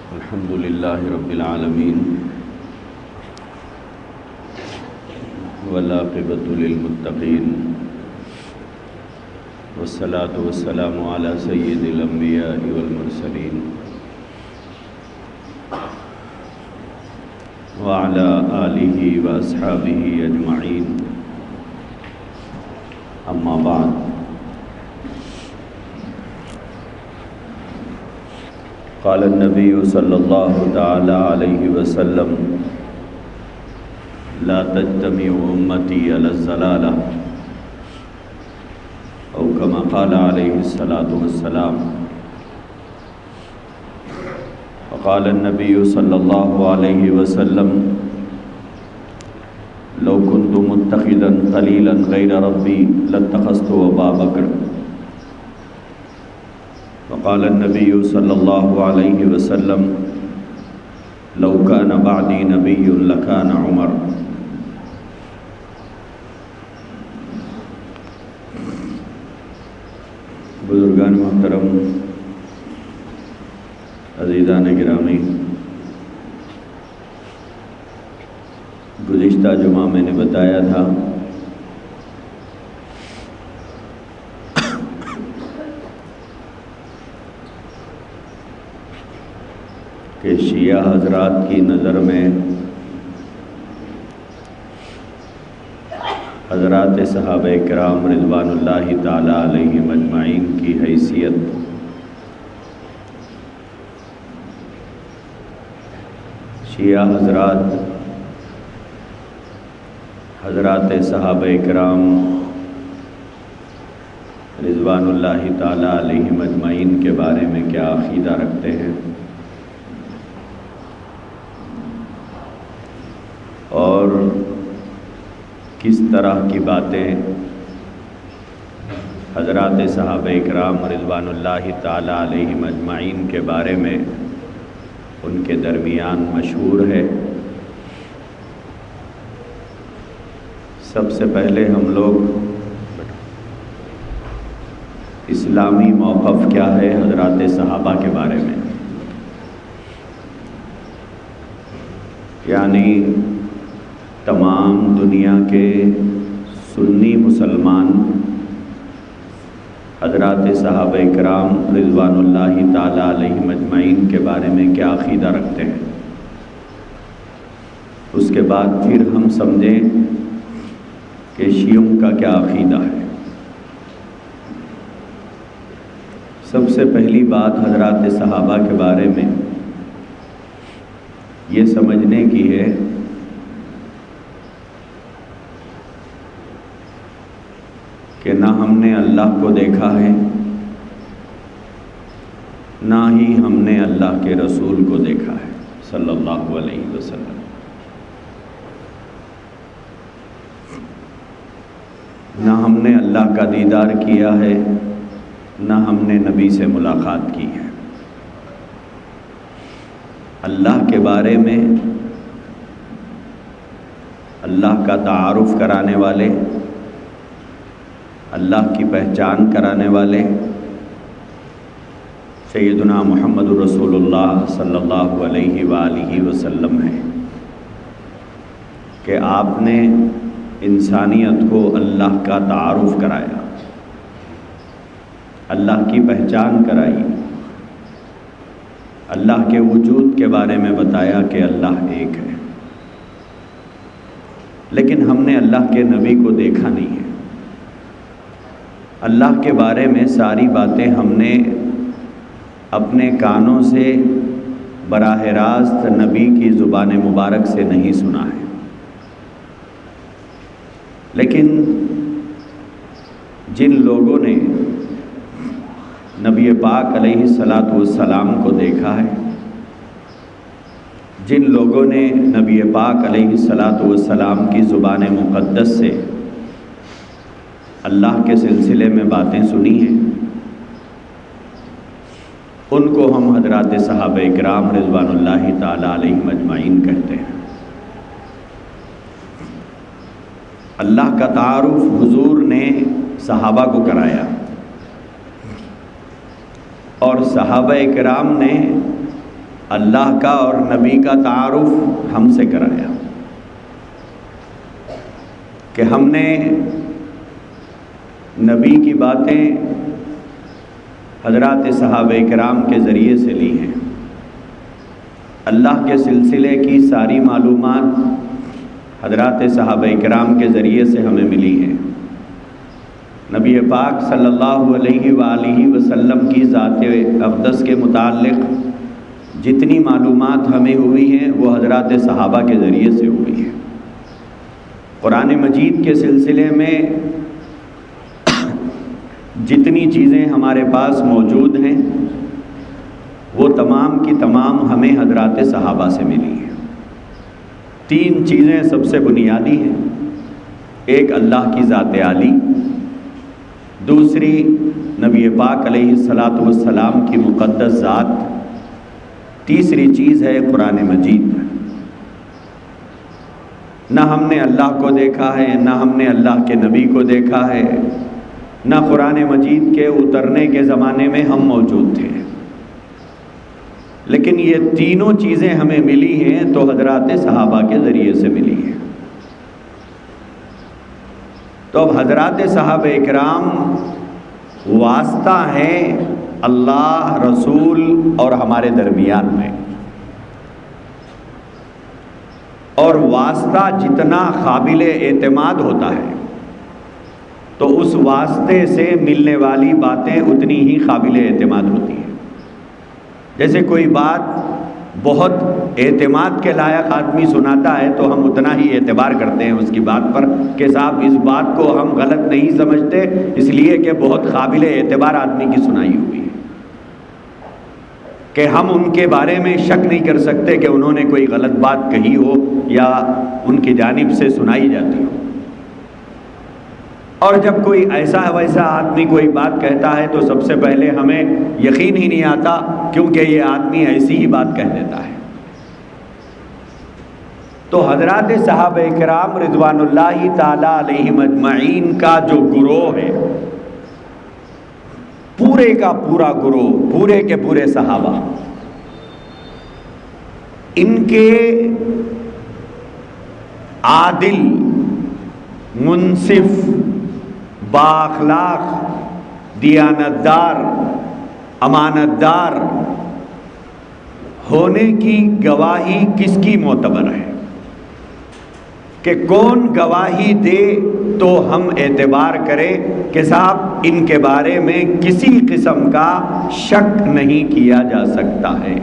الحمد للہ رب العالمین والعاقبۃ للمتقین والصلاة والسلام علی سید الانبیاء والمرسلین وعلی آلہ واصحابہ اجمعین، اما بعد۔ قال النبی صلی اللہ تعالی علیہ وسلم: لا تجتمع امتی علی الضلالہ، او کما قال علیہ الصلاۃ والسلام۔ وقال النبی صلی اللہ علیہ وسلم: لو كنت متخذا خلیلا غیر ربی لاتخذت ابا بکر۔ وقال النبی صلی اللہ علیہ وسلم: لو كان بعدی نبی لکان عمر۔ بزرگان محترم، عزیزان گرامی، گزشتہ جمعہ میں نے بتایا تھا کہ شیعہ حضرات کی نظر میں حضرات صحابہ کرام رضوان اللہ تعالی علیہم اجمعین کی حیثیت شیعہ حضرات صحابہ کرام رضوان اللہ تعالی علیہم اجمعین کے بارے میں کیا عقیدہ رکھتے ہیں، اور کس طرح کی باتیں حضرات صحابہ کرام رضوان اللہ تعالی علیہم اجمعین کے بارے میں ان کے درمیان مشہور ہے۔ سب سے پہلے ہم لوگ اسلامی موقف کیا ہے حضرات صحابہ کے بارے میں، یعنی تمام دنیا کے سنی مسلمان حضرات صحابہ کرام رضوان اللہ تعالی علیہم اجمعین کے بارے میں کیا عقیدہ رکھتے ہیں۔ اس کے بعد پھر ہم سمجھیں کہ شیعوں کا کیا عقیدہ ہے۔ سب سے پہلی بات حضرات صحابہ کے بارے میں یہ سمجھنے کی ہے کہ نہ ہم نے اللہ کو دیکھا ہے، نہ ہی ہم نے اللہ کے رسول کو دیکھا ہے صلی اللہ علیہ وسلم۔ نہ ہم نے اللہ کا دیدار کیا ہے، نہ ہم نے نبی سے ملاقات کی ہے۔ اللہ کے بارے میں اللہ کا تعارف کرانے والے، اللہ کی پہچان کرانے والے سیدنا محمد رسول اللہ صلی اللہ علیہ وآلہ وسلم ہیں کہ آپ نے انسانیت کو اللہ کا تعارف کرایا، اللہ کی پہچان کرائی، اللہ کے وجود کے بارے میں بتایا کہ اللہ ایک ہے۔ لیکن ہم نے اللہ کے نبی کو دیکھا نہیں ہے۔ اللہ کے بارے میں ساری باتیں ہم نے اپنے کانوں سے براہ راست نبی کی زبان مبارک سے نہیں سنا ہے، لیکن جن لوگوں نے نبی پاک علیہ الصلاۃ والسلام کو دیکھا ہے، جن لوگوں نے نبی پاک علیہ الصلاۃ والسلام کی زبان مقدس سے اللہ کے سلسلے میں باتیں سنی ہیں، ان کو ہم حضرات صحابہ کرام رضوان اللہ تعالی علیہم اجمعین کہتے ہیں۔ اللہ کا تعارف حضور نے صحابہ کو کرایا، اور صحابہ کرام نے اللہ کا اور نبی کا تعارف ہم سے کرایا کہ ہم نے نبی کی باتیں حضرات صحابہ کرام کے ذریعے سے لی ہیں، اللہ کے سلسلے کی ساری معلومات حضرات صحابہ کرام کے ذریعے سے ہمیں ملی ہیں۔ نبی پاک صلی اللہ علیہ وآلہ وسلم کی ذات اقدس کے متعلق جتنی معلومات ہمیں ہوئی ہیں وہ حضرات صحابہ کے ذریعے سے ہوئی ہیں۔ قرآن مجید کے سلسلے میں جتنی چیزیں ہمارے پاس موجود ہیں وہ تمام کی تمام ہمیں حضرات صحابہ سے ملی ہیں۔ 3 چیزیں سب سے بنیادی ہیں، ایک اللہ کی ذات عالی، دوسری نبی پاک علیہ الصلاۃ والسلام کی مقدس ذات، تیسری چیز ہے قرآن مجید۔ نہ ہم نے اللہ کو دیکھا ہے، نہ ہم نے اللہ کے نبی کو دیکھا ہے، نہ قرآن مجید کے اترنے کے زمانے میں ہم موجود تھے، لیکن یہ تینوں چیزیں ہمیں ملی ہیں تو حضرات صحابہ کے ذریعے سے ملی ہیں۔ تو اب حضرات صحابہ اکرام واسطہ ہیں اللہ، رسول اور ہمارے درمیان میں، اور واسطہ جتنا قابل اعتماد ہوتا ہے تو اس واسطے سے ملنے والی باتیں اتنی ہی قابل اعتماد ہوتی ہیں۔ جیسے کوئی بات بہت اعتماد کے لائق آدمی سناتا ہے تو ہم اتنا ہی اعتبار کرتے ہیں اس کی بات پر کہ صاحب اس بات کو ہم غلط نہیں سمجھتے، اس لیے کہ بہت قابل اعتبار آدمی کی سنائی ہوئی ہے، کہ ہم ان کے بارے میں شک نہیں کر سکتے کہ انہوں نے کوئی غلط بات کہی ہو یا ان کی جانب سے سنائی جاتی ہو۔ اور جب کوئی ایسا ویسا آدمی کوئی بات کہتا ہے تو سب سے پہلے ہمیں یقین ہی نہیں آتا، کیونکہ یہ آدمی ایسی ہی بات کہہ دیتا ہے۔ تو حضرات صحابہ کرام رضوان اللہ تعالی علیہم اجمعین کا جو گروہ ہے، پورے کا پورا گروہ، پورے کے پورے صحابہ، ان کے عادل، منصف، بااخلاق، دیانتدار، امانتدار ہونے کی گواہی کس کی معتبر ہے؟ کہ کون گواہی دے تو ہم اعتبار کریں کہ صاحب ان کے بارے میں کسی قسم کا شک نہیں کیا جا سکتا ہے۔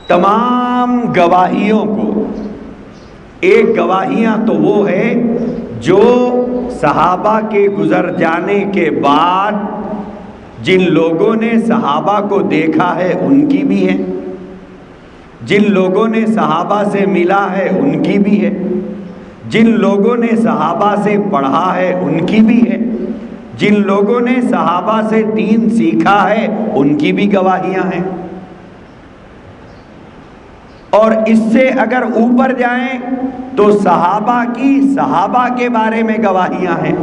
تمام گواہیوں کو، ایک گواہیاں تو وہ ہے جو صحابہ کے گزر جانے کے بعد جن لوگوں نے صحابہ کو دیکھا ہے ان کی بھی ہے، جن لوگوں نے صحابہ سے ملا ہے ان کی بھی ہے، جن لوگوں نے صحابہ سے پڑھا ہے ان کی بھی ہے، جن لوگوں نے صحابہ سے دین سیکھا ہے ان کی بھی گواہیاں ہیں۔ اور اس سے اگر اوپر جائیں تو صحابہ کی صحابہ کے بارے میں گواہیاں ہیں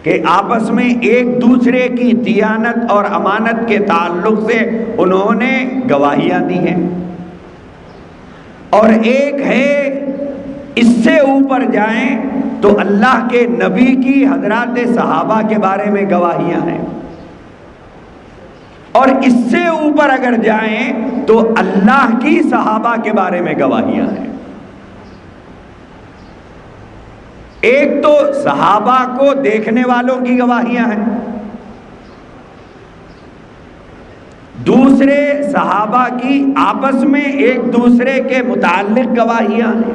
کہ آپس میں ایک دوسرے کی دیانت اور امانت کے تعلق سے انہوں نے گواہیاں دی ہیں۔ اور ایک ہے، اس سے اوپر جائیں تو اللہ کے نبی کی حضرات صحابہ کے بارے میں گواہیاں ہیں، اور اس سے اوپر اگر جائیں تو اللہ کی صحابہ کے بارے میں گواہیاں ہیں۔ ایک تو صحابہ کو دیکھنے والوں کی گواہیاں ہیں، دوسرے صحابہ کی آپس میں ایک دوسرے کے متعلق گواہیاں ہیں،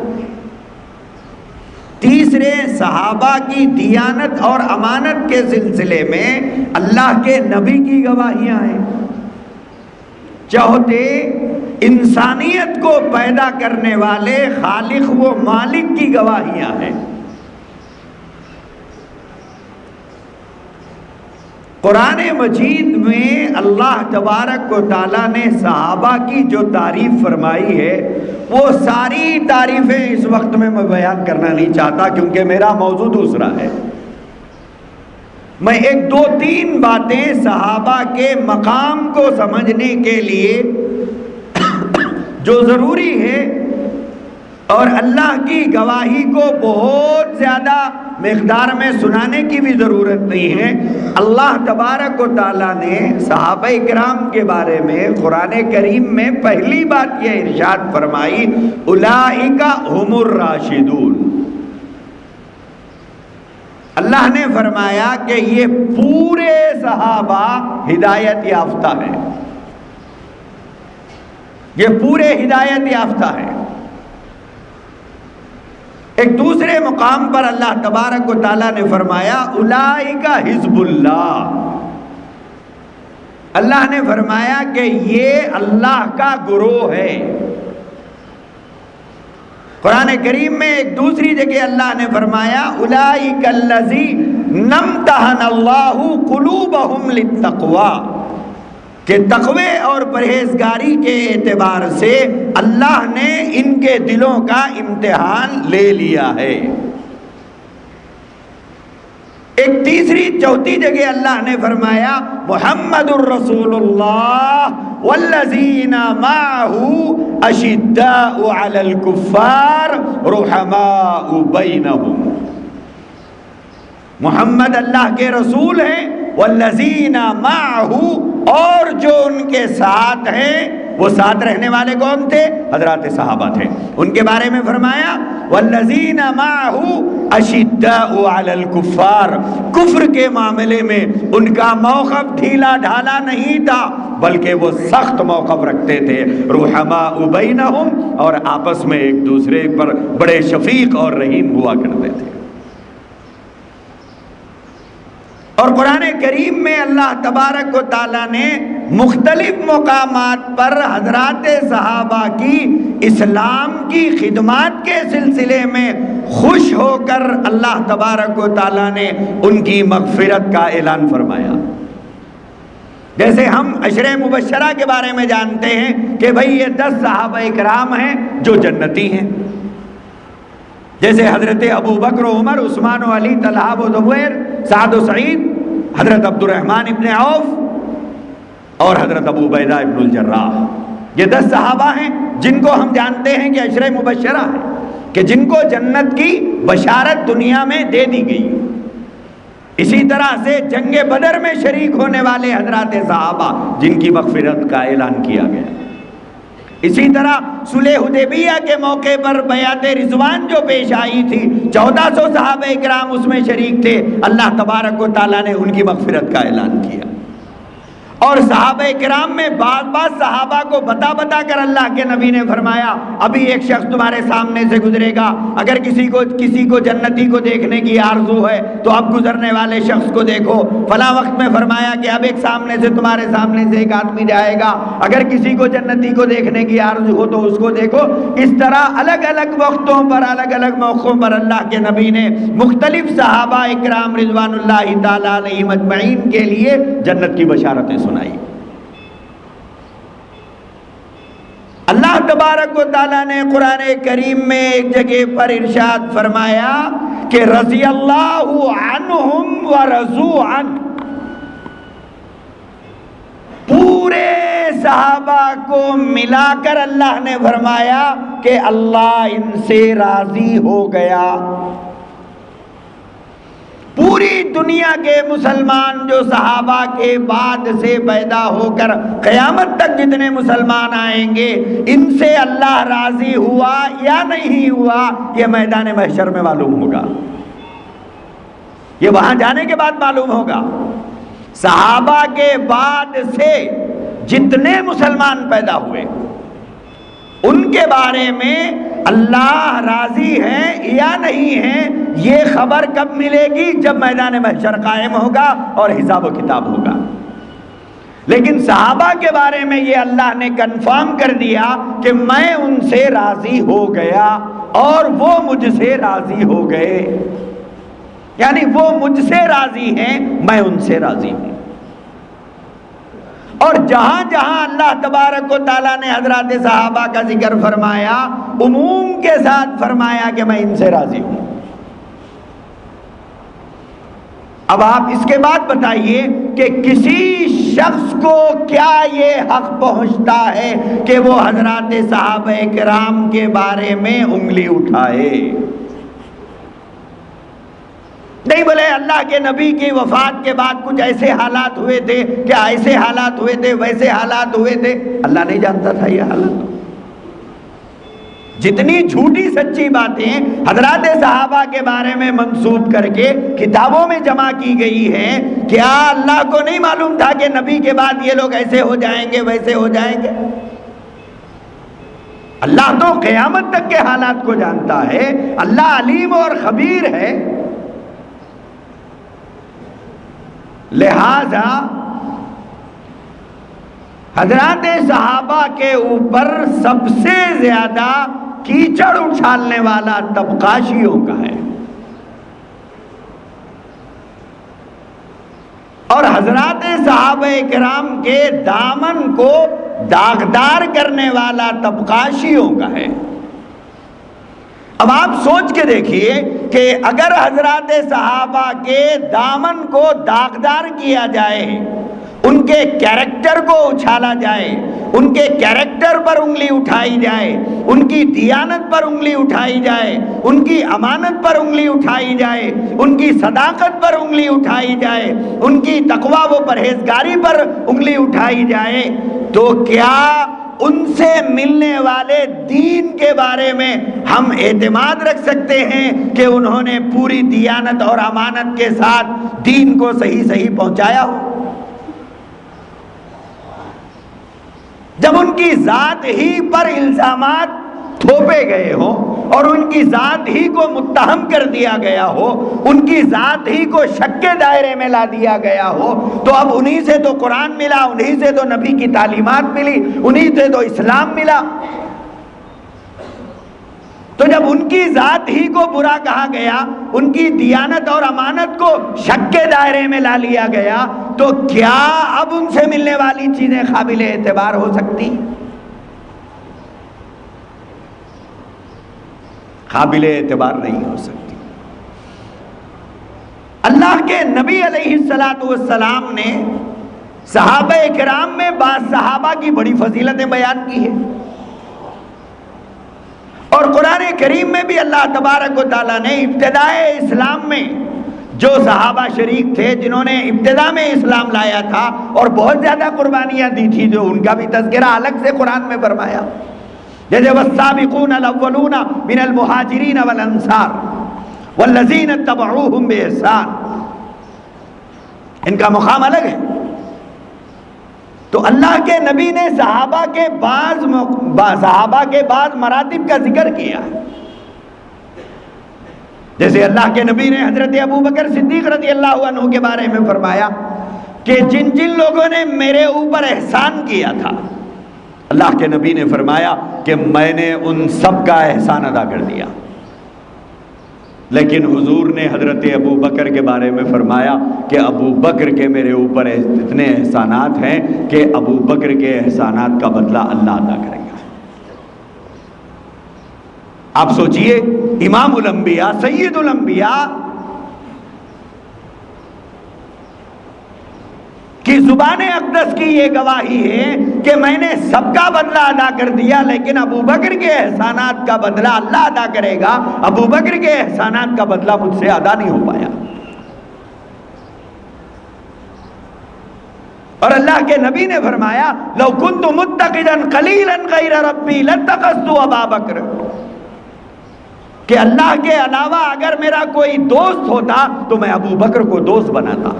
تیسرے صحابہ کی دیانت اور امانت کے سلسلے میں اللہ کے نبی کی گواہیاں ہیں، چوتھے انسانیت کو پیدا کرنے والے خالق و مالک کی گواہیاں ہیں۔ قرآن مجید میں اللہ تبارک و تعالیٰ نے صحابہ کی جو تعریف فرمائی ہے وہ ساری تعریفیں اس وقت میں بیان کرنا نہیں چاہتا، کیونکہ میرا موضوع دوسرا ہے۔ میں ایک دو تین باتیں صحابہ کے مقام کو سمجھنے کے لیے جو ضروری ہے اور اللہ کی گواہی کو بہت زیادہ مقدار میں سنانے کی بھی ضرورت نہیں ہے. اللہ تبارک و تعالیٰ نے صحابہ کرام کے بارے میں قرآن کریم میں پہلی بات یہ ارشاد فرمائی اولئک ھم الراشدون. اللہ نے فرمایا کہ یہ پورے صحابہ ہدایت یافتہ ہیں، یہ پورے ہدایت یافتہ ہیں. ایک دوسرے مقام پر اللہ تبارک و تعالیٰ نے فرمایا اولئک حزب اللہ. اللہ نے فرمایا کہ یہ اللہ کا گروہ ہے. قرآن کریم میں ایک دوسری جگہ اللہ نے فرمایا اولئک الذین امتحن اللہ قلوبہم للتقوی، کہ تقوی اور پرہیزگاری کے اعتبار سے اللہ نے ان کے دلوں کا امتحان لے لیا ہے. ایک تیسری چوتھی جگہ اللہ نے فرمایا محمد الرسول اللہ والذین معہ اشداء علی الکفار رحماء بینہم. محمد اللہ کے رسول ہیں، والذین معہ، اور جو ان کے ساتھ ہیں، وہ ساتھ رہنے والے کون تھے؟ حضرات صحابہ تھے. ان کے بارے میں فرمایا والذین معہ اشداء علی الکفار، کفر کے معاملے میں ان کا موقف ڈھیلا ڈھالا نہیں تھا بلکہ وہ سخت موقف رکھتے تھے. رحماء بینہم، اور آپس میں ایک دوسرے پر بڑے شفیق اور رحیم ہوا کرتے تھے. اور قرآن کریم میں اللہ تبارک و تعالیٰ نے مختلف مقامات پر حضرات صحابہ کی اسلام کی خدمات کے سلسلے میں خوش ہو کر اللہ تبارک و تعالیٰ نے ان کی مغفرت کا اعلان فرمایا. جیسے ہم عشرہ مبشرہ کے بارے میں جانتے ہیں کہ بھئی یہ 10 صحابہ کرام ہیں جو جنتی ہیں، جیسے حضرت ابو بکر و عمر، عثمان و علی، طلحہ و زبیر، سعد و سعید، حضرت عبد الرحمن ابن عوف اور حضرت ابو عبیدہ ابن الجراح. یہ 10 صحابہ ہیں جن کو ہم جانتے ہیں کہ عشرہ مبشرہ ہیں، کہ جن کو جنت کی بشارت دنیا میں دے دی گئی. اسی طرح سے جنگ بدر میں شریک ہونے والے حضرات صحابہ جن کی مغفرت کا اعلان کیا گیا. اسی طرح صلح حدیبیہ کے موقع پر بیعت رضوان جو پیش آئی تھی، 1400 صحابہ کرام اس میں شریک تھے. اللہ تبارک و تعالیٰ نے ان کی مغفرت کا اعلان کیا. اور صحابہ کرام میں بعض صحابہ کو بتا کر اللہ کے نبی نے فرمایا ابھی ایک شخص تمہارے سامنے سے گزرے گا، اگر کسی کو جنتی کو دیکھنے کی آرزو ہے تو اب گزرنے والے شخص کو دیکھو. فلاں وقت میں فرمایا کہ اب ایک سامنے سے تمہارے سامنے سے ایک آدمی جائے گا، اگر کسی کو جنتی کو دیکھنے کی آرزو ہو تو اس کو دیکھو. اس طرح الگ الگ وقتوں پر الگ الگ موقعوں پر اللہ کے نبی نے مختلف صحابہ اکرام رضوان اللہ تعالی علیہم اجمعین کے لیے جنت کی بشارتیں سنائی. اللہ تبارک و تعالیٰ نے قرآن کریم میں ایک جگہ پر ارشاد فرمایا کہ رضی اللہ عنہم ورضوا عنہ. پورے صحابہ کو ملا کر اللہ نے فرمایا کہ اللہ ان سے راضی ہو گیا. پوری دنیا کے مسلمان جو صحابہ کے بعد سے پیدا ہو کر قیامت تک جتنے مسلمان آئیں گے، ان سے اللہ راضی ہوا یا نہیں ہوا یہ میدان محشر میں معلوم ہوگا، یہ وہاں جانے کے بعد معلوم ہوگا. صحابہ کے بعد سے جتنے مسلمان پیدا ہوئے ان کے بارے میں اللہ راضی ہے یا نہیں ہے یہ خبر کب ملے گی؟ جب میدان محشر قائم ہوگا اور حساب و کتاب ہوگا. لیکن صحابہ کے بارے میں یہ اللہ نے کنفرم کر دیا کہ میں ان سے راضی ہو گیا اور وہ مجھ سے راضی ہو گئے، یعنی وہ مجھ سے راضی ہیں، میں ان سے راضی ہوں. اور جہاں جہاں اللہ تبارک و تعالیٰ نے حضرات صحابہ کا ذکر فرمایا عموم کے ساتھ فرمایا کہ میں ان سے راضی ہوں. اب آپ اس کے بعد بتائیے کہ کسی شخص کو کیا یہ حق پہنچتا ہے کہ وہ حضرات صحابہ کرام کے بارے میں انگلی اٹھائے؟ نہیں بولے اللہ کے نبی کی وفات کے بعد کچھ ایسے حالات ہوئے تھے، کیا ایسے حالات ہوئے تھے، ویسے حالات ہوئے تھے؟ اللہ نہیں جانتا تھا یہ حالات؟ جتنی جھوٹی سچی باتیں حضرات صحابہ کے بارے میں منسوب کر کے کتابوں میں جمع کی گئی ہیں، کیا اللہ کو نہیں معلوم تھا کہ نبی کے بعد یہ لوگ ایسے ہو جائیں گے، ویسے ہو جائیں گے؟ اللہ تو قیامت تک کے حالات کو جانتا ہے، اللہ علیم اور خبیر ہے۔ لہذا حضرات صحابہ کے اوپر سب سے زیادہ کیچڑ اچھالنے والا طبقہ شیعوں کا ہے، اور حضرات صحابہ کرام کے دامن کو داغدار کرنے والا طبقہ شیعوں کا ہے۔ اب آپ سوچ کے دیکھیے کہ اگر حضرات صحابہ کے دامن کو داغدار کیا جائے، ان کے کیریکٹر کو اچھالا جائے، ان کے کیریکٹر پر انگلی اٹھائی جائے، ان کی دیانت پر انگلی اٹھائی جائے، ان کی امانت پر انگلی اٹھائی جائے، ان کی صداقت پر انگلی اٹھائی جائے، ان کی تقویٰ و پرہیزگاری پر انگلی اٹھائی جائے، تو کیا ان سے ملنے والے دین کے بارے میں ہم اعتماد رکھ سکتے ہیں کہ انہوں نے پوری دیانت اور امانت کے ساتھ دین کو صحیح پہنچایا ہو؟ جب ان کی ذات ہی پر الزامات تھوپے گئے ہوں اور ان کی ذات ہی کو متہم کر دیا گیا ہو، ان کی ذات ہی کو شک کے دائرے میں لا دیا گیا ہو، تو اب انہی سے تو قرآن ملا، انہی سے تو نبی کی تعلیمات ملی، انہی سے تو اسلام ملا۔ تو جب ان کی ذات ہی کو برا کہا گیا، ان کی دیانت اور امانت کو شک کے دائرے میں لا لیا گیا، تو کیا اب ان سے ملنے والی چیزیں قابل اعتبار ہو سکتی؟ قابل اعتبار نہیں ہو سکتی۔ اللہ کے نبی علیہ السلام نے صحابہ کرام میں بعض صحابہ کی بڑی فضیلتیں بیان کی ہیں، اور قرآن کریم میں بھی اللہ تبارک و تعالیٰ نے ابتدائے اسلام میں جو صحابہ شریک تھے، جنہوں نے ابتدا میں اسلام لایا تھا اور بہت زیادہ قربانیاں دی تھی، جو ان کا بھی تذکرہ الگ سے قرآن میں فرمایا، جیسے والسابقون الاولون من المہاجرین والانصار والذین اتبعوہم بإحسان، ان کا مقام الگ ہے۔ تو اللہ کے نبی نے صحابہ کے بعض مراتب کا ذکر کیا، جیسے اللہ کے نبی نے حضرت ابو بکر صدیق رضی اللہ عنہ کے بارے میں فرمایا کہ جن لوگوں نے میرے اوپر احسان کیا تھا، اللہ کے نبی نے فرمایا کہ میں نے ان سب کا احسان ادا کر دیا، لیکن حضور نے حضرت ابو بکر کے بارے میں فرمایا کہ ابو بکر کے میرے اوپر اتنے احسانات ہیں کہ ابو بکر کے احسانات کا بدلہ اللہ ادا کرے گا۔ آپ سوچئے، امام الانبیاء، سید الانبیاء کی زبان اقدس کی یہ گواہی ہے کہ میں نے سب کا بدلہ ادا کر دیا، لیکن ابو بکر کے احسانات کا بدلہ اللہ ادا کرے گا، ابو بکر کے احسانات کا بدلہ مجھ سے ادا نہیں ہو پایا۔ اور اللہ کے نبی نے فرمایا لو کنت متخذا خلیلا غیر ربی لاتخذت ابا بکر، کہ اللہ کے علاوہ اگر میرا کوئی دوست ہوتا تو میں ابو بکر کو دوست بناتا۔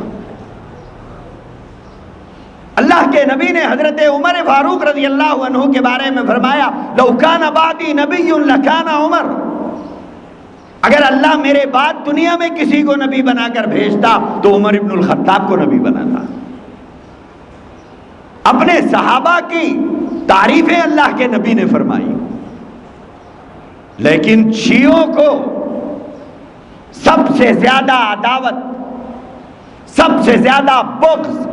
اللہ کے نبی نے حضرت عمر فاروق رضی اللہ عنہ کے بارے میں فرمایا لو کان بعدی نبی لکان عمر، اگر اللہ میرے بعد دنیا میں کسی کو نبی بنا کر بھیجتا تو عمر ابن الخطاب کو نبی بناتا۔ اپنے صحابہ کی تعریفیں اللہ کے نبی نے فرمائی، لیکن شیعوں کو سب سے زیادہ عداوت، سب سے زیادہ بغض،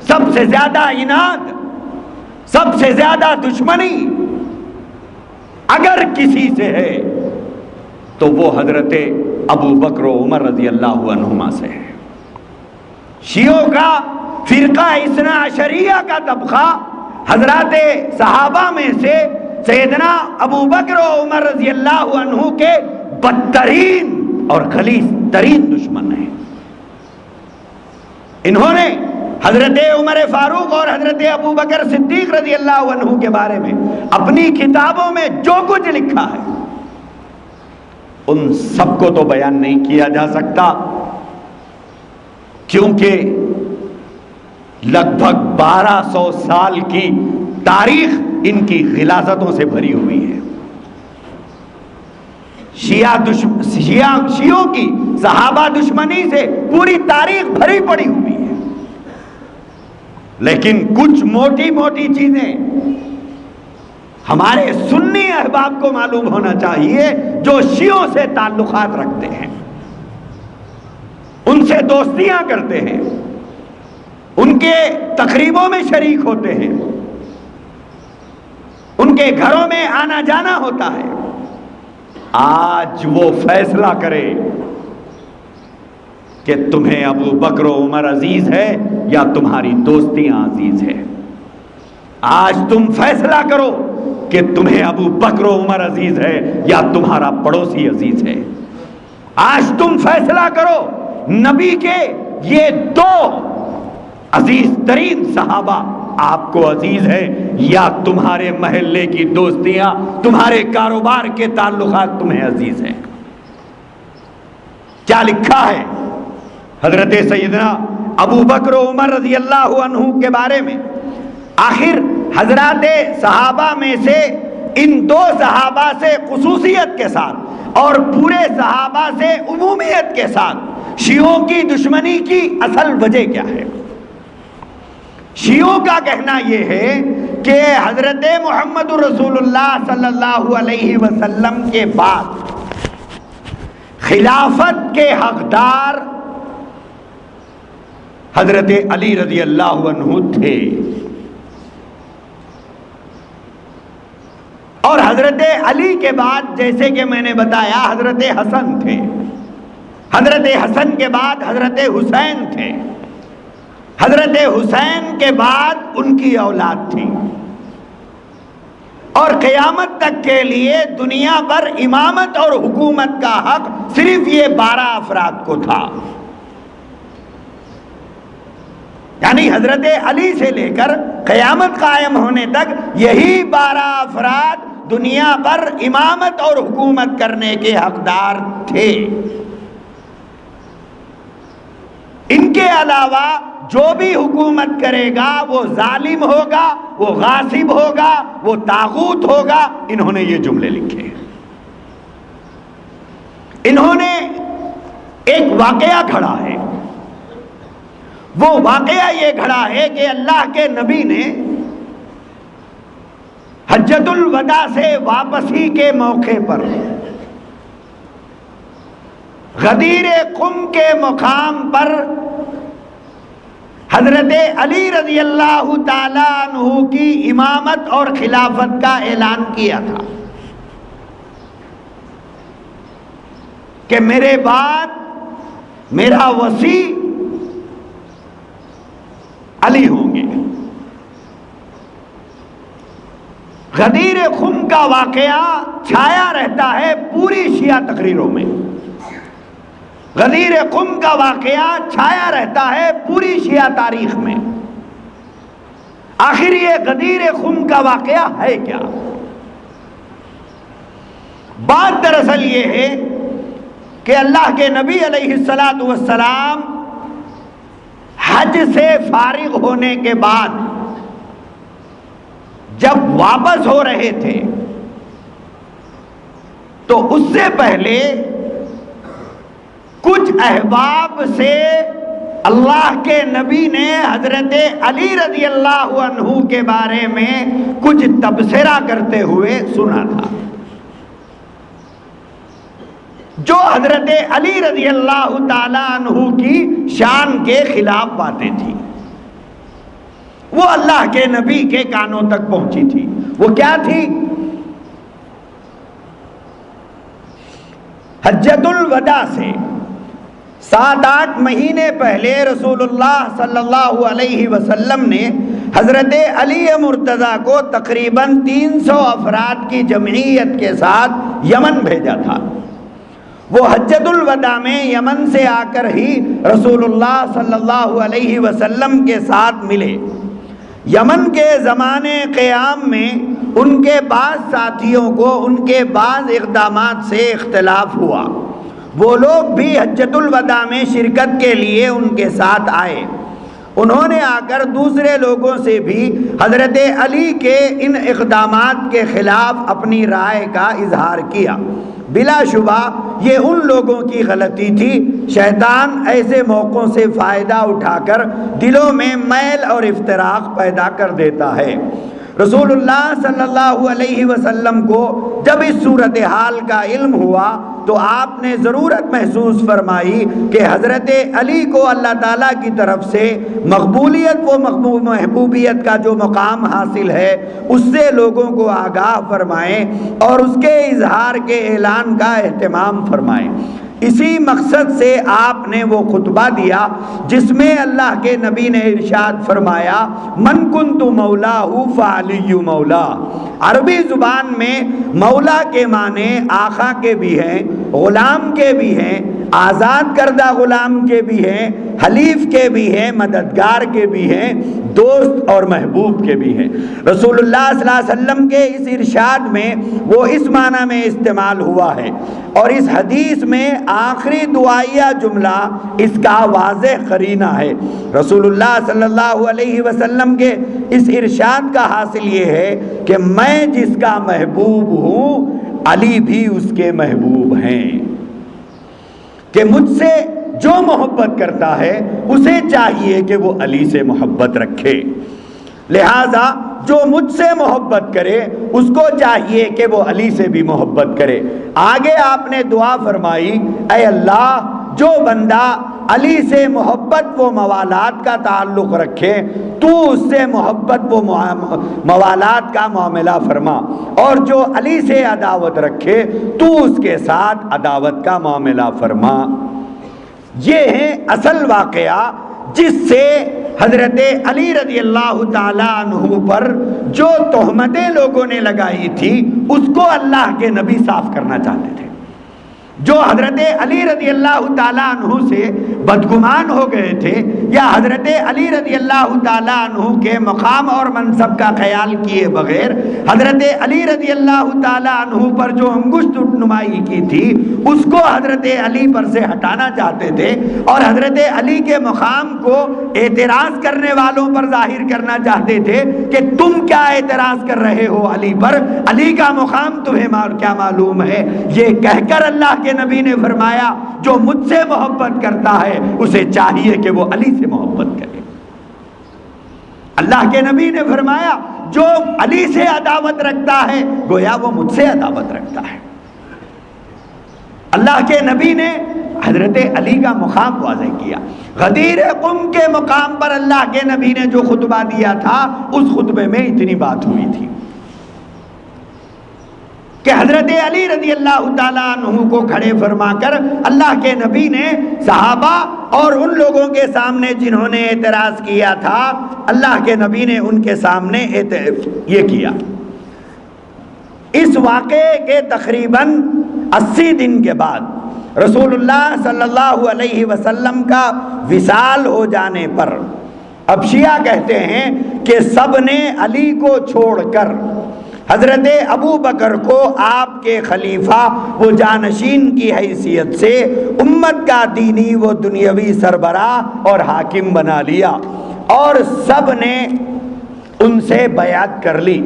سب سے زیادہ عناد، سب سے زیادہ دشمنی اگر کسی سے ہے تو وہ حضرت ابو بکر و عمر رضی اللہ عنہما سے ہے۔ شیعوں کا فرقہ اثنا عشریہ کا طبقہ حضرات صحابہ میں سے سیدنا ابو بکر و عمر رضی اللہ عنہ کے بدترین اور خلیص ترین دشمن ہیں۔ انہوں نے حضرت عمر فاروق اور حضرت ابو بکر صدیق رضی اللہ عنہ کے بارے میں اپنی کتابوں میں جو کچھ لکھا ہے ان سب کو تو بیان نہیں کیا جا سکتا، کیونکہ لگ بھگ 1200 سال کی تاریخ ان کی غلاظتوں سے بھری ہوئی ہے۔ شیعوں کی صحابہ دشمنی سے پوری تاریخ بھری پڑی ہوئی ہے، لیکن کچھ موٹی موٹی چیزیں ہمارے سنی احباب کو معلوم ہونا چاہیے جو شیعوں سے تعلقات رکھتے ہیں، ان سے دوستیاں کرتے ہیں، ان کے تقریبوں میں شریک ہوتے ہیں، ان کے گھروں میں آنا جانا ہوتا ہے۔ آج وہ فیصلہ کرے کہ تمہیں ابو بکر و عمر عزیز ہے یا تمہاری دوستیاں عزیز ہے۔ آج تم فیصلہ کرو کہ تمہیں ابو بکر و عمر عزیز ہے یا تمہارا پڑوسی عزیز ہے۔ آج تم فیصلہ کرو نبی کے یہ دو عزیز ترین صحابہ آپ کو عزیز ہے یا تمہارے محلے کی دوستیاں، تمہارے کاروبار کے تعلقات تمہیں عزیز ہیں۔ کیا لکھا ہے حضرت سیدنا ابو بکر و عمر رضی اللہ عنہ کے بارے میں؟ آخر حضرات صحابہ میں سے ان دو صحابہ سے خصوصیت کے ساتھ اور پورے صحابہ سے عمومیت کے ساتھ شیعوں کی دشمنی کی اصل وجہ کیا ہے؟ شیعوں کا کہنا یہ ہے کہ حضرت محمد رسول اللہ صلی اللہ علیہ وسلم کے بعد خلافت کے حقدار حضرت علی رضی اللہ عنہ تھے، اور حضرت علی کے بعد جیسے کہ میں نے بتایا حضرت حسن تھے، حضرت حسن کے بعد حضرت حسین تھے، حضرت حسین کے بعد ان کی اولاد تھی، اور قیامت تک کے لیے دنیا پر امامت اور حکومت کا حق صرف یہ 12 افراد کو تھا۔ یعنی حضرت علی سے لے کر قیامت قائم ہونے تک یہی 12 افراد دنیا پر امامت اور حکومت کرنے کے حقدار تھے۔ ان کے علاوہ جو بھی حکومت کرے گا وہ ظالم ہوگا، وہ غاصب ہوگا، وہ طاغوت ہوگا۔ انہوں نے یہ جملے لکھے۔ انہوں نے ایک واقعہ گھڑا ہے، وہ واقعہ یہ گھڑا ہے کہ اللہ کے نبی نے حجۃ الوداع سے واپسی کے موقع پر غدیر قم کے مقام پر حضرت علی رضی اللہ تعالیٰ عنہ کی امامت اور خلافت کا اعلان کیا تھا کہ میرے بعد میرا وصی علی ہوں گے۔ غدیر خم کا واقعہ چھایا رہتا ہے پوری شیعہ تقریروں میں، غدیر قم کا واقعہ چھایا رہتا ہے پوری شیعہ تاریخ میں۔ آخر یہ غدیر قم کا واقعہ ہے کیا؟ بات دراصل یہ ہے کہ اللہ کے نبی علیہ السلام حج سے فارغ ہونے کے بعد جب واپس ہو رہے تھے تو اس سے پہلے کچھ احباب سے اللہ کے نبی نے حضرت علی رضی اللہ عنہ کے بارے میں کچھ تبصرہ کرتے ہوئے سنا تھا، جو حضرت علی رضی اللہ تعالی عنہ کی شان کے خلاف باتیں تھیں، وہ اللہ کے نبی کے کانوں تک پہنچی تھی۔ وہ کیا تھی؟ حجۃ الوداع سے 7-8 مہینے پہلے رسول اللہ صلی اللہ علیہ وسلم نے حضرت علی مرتضیٰ کو تقریباً 300 افراد کی جمعیت کے ساتھ یمن بھیجا تھا۔ وہ حجۃ الوداع میں یمن سے آ کر ہی رسول اللہ صلی اللہ علیہ وسلم کے ساتھ ملے۔ یمن کے زمانے قیام میں ان کے بعض ساتھیوں کو ان کے بعض اقدامات سے اختلاف ہوا۔ وہ لوگ بھی حجۃ الوداع میں شرکت کے لیے ان کے ساتھ آئے۔ انہوں نے آ کر دوسرے لوگوں سے بھی حضرت علی کے ان اقدامات کے خلاف اپنی رائے کا اظہار کیا۔ بلا شبہ یہ ان لوگوں کی غلطی تھی۔ شیطان ایسے موقعوں سے فائدہ اٹھا کر دلوں میں میل اور افتراق پیدا کر دیتا ہے۔ رسول اللہ صلی اللہ علیہ وسلم کو جب اس صورتحال کا علم ہوا تو آپ نے ضرورت محسوس فرمائی کہ حضرت علی کو اللہ تعالیٰ کی طرف سے مقبولیت و محبوبیت کا جو مقام حاصل ہے اس سے لوگوں کو آگاہ فرمائیں اور اس کے اظہار کے اعلان کا اہتمام فرمائیں۔ اسی مقصد سے آپ نے وہ خطبہ دیا جس میں اللہ کے نبی نے ارشاد فرمایا من کنت مولاہ فعلی مولا۔ عربی زبان میں مولا کے معنی آقا کے بھی ہیں، غلام کے بھی ہیں، آزاد کردہ غلام کے بھی ہیں، حلیف کے بھی ہیں، مددگار کے بھی ہیں، دوست اور محبوب کے بھی ہیں۔ رسول اللہ صلی اللہ علیہ وسلم کے اس ارشاد میں وہ اس معنی میں استعمال ہوا ہے، اور اس حدیث میں آخری دعائیہ جملہ اس کا واضح قرینہ ہے۔ رسول اللہ صلی اللہ علیہ وسلم کے اس ارشاد کا حاصل یہ ہے کہ میں جس کا محبوب ہوں علی بھی اس کے محبوب ہیں، کہ مجھ سے جو محبت کرتا ہے اسے چاہیے کہ وہ علی سے محبت رکھے، لہذا جو مجھ سے محبت کرے اس کو چاہیے کہ وہ علی سے بھی محبت کرے۔ آگے آپ نے دعا فرمائی اے اللہ جو بندہ علی سے محبت و موالات کا تعلق رکھے تو اس سے محبت و موالات کا معاملہ فرما، اور جو علی سے عداوت رکھے تو اس کے ساتھ عداوت کا معاملہ فرما۔ یہ ہے اصل واقعہ جس سے حضرت علی رضی اللہ تعالیٰ عنہ پر جو تہمتیں لوگوں نے لگائی تھی اس کو اللہ کے نبی صاف کرنا چاہتے تھے۔ جو حضرت علی رضی اللہ تعالیٰ عنہ سے بدگمان ہو گئے تھے یا حضرت علی رضی اللہ تعالیٰ عنہ کے مقام اور منصب کا خیال کیے بغیر حضرت علی رضی اللہ تعالیٰ عنہ پر جو انگشت نمائی کی تھی اس کو حضرت علی پر سے ہٹانا چاہتے تھے، اور حضرت علی کے مقام کو اعتراض کرنے والوں پر ظاہر کرنا چاہتے تھے کہ تم کیا اعتراض کر رہے ہو علی پر، علی کا مقام تمہیں کیا معلوم ہے۔ یہ کہہ کر اللہ کے نبی نے فرمایا جو مجھ سے محبت کرتا ہے اسے چاہیے کہ وہ علی سے محبت کرے۔ اللہ کے نبی نے فرمایا جو علی سے عداوت رکھتا ہے گویا وہ مجھ سے عداوت رکھتا ہے۔ اللہ کے نبی نے حضرت علی کا مقام واضح کیا۔ غدیر قم کے مقام پر اللہ کے نبی نے جو خطبہ دیا تھا اس خطبے میں اتنی بات ہوئی تھی کہ حضرت علی رضی اللہ تعالیٰ عنہ کو کھڑے فرما کر اللہ کے نبی نے صحابہ اور ان لوگوں کے سامنے جنہوں نے اعتراض کیا تھا اللہ کے نبی نے ان کے سامنے یہ کیا۔ اس واقعے کے تقریباً 80 دن کے بعد رسول اللہ صلی اللہ علیہ وسلم کا وصال ہو جانے پر اب شیعہ کہتے ہیں کہ سب نے علی کو چھوڑ کر حضرت ابو بکر کو آپ کے خلیفہ و جانشین کی حیثیت سے امت کا دینی و دنیاوی سربراہ اور حاکم بنا لیا، اور سب نے ان سے بیعت کر لی۔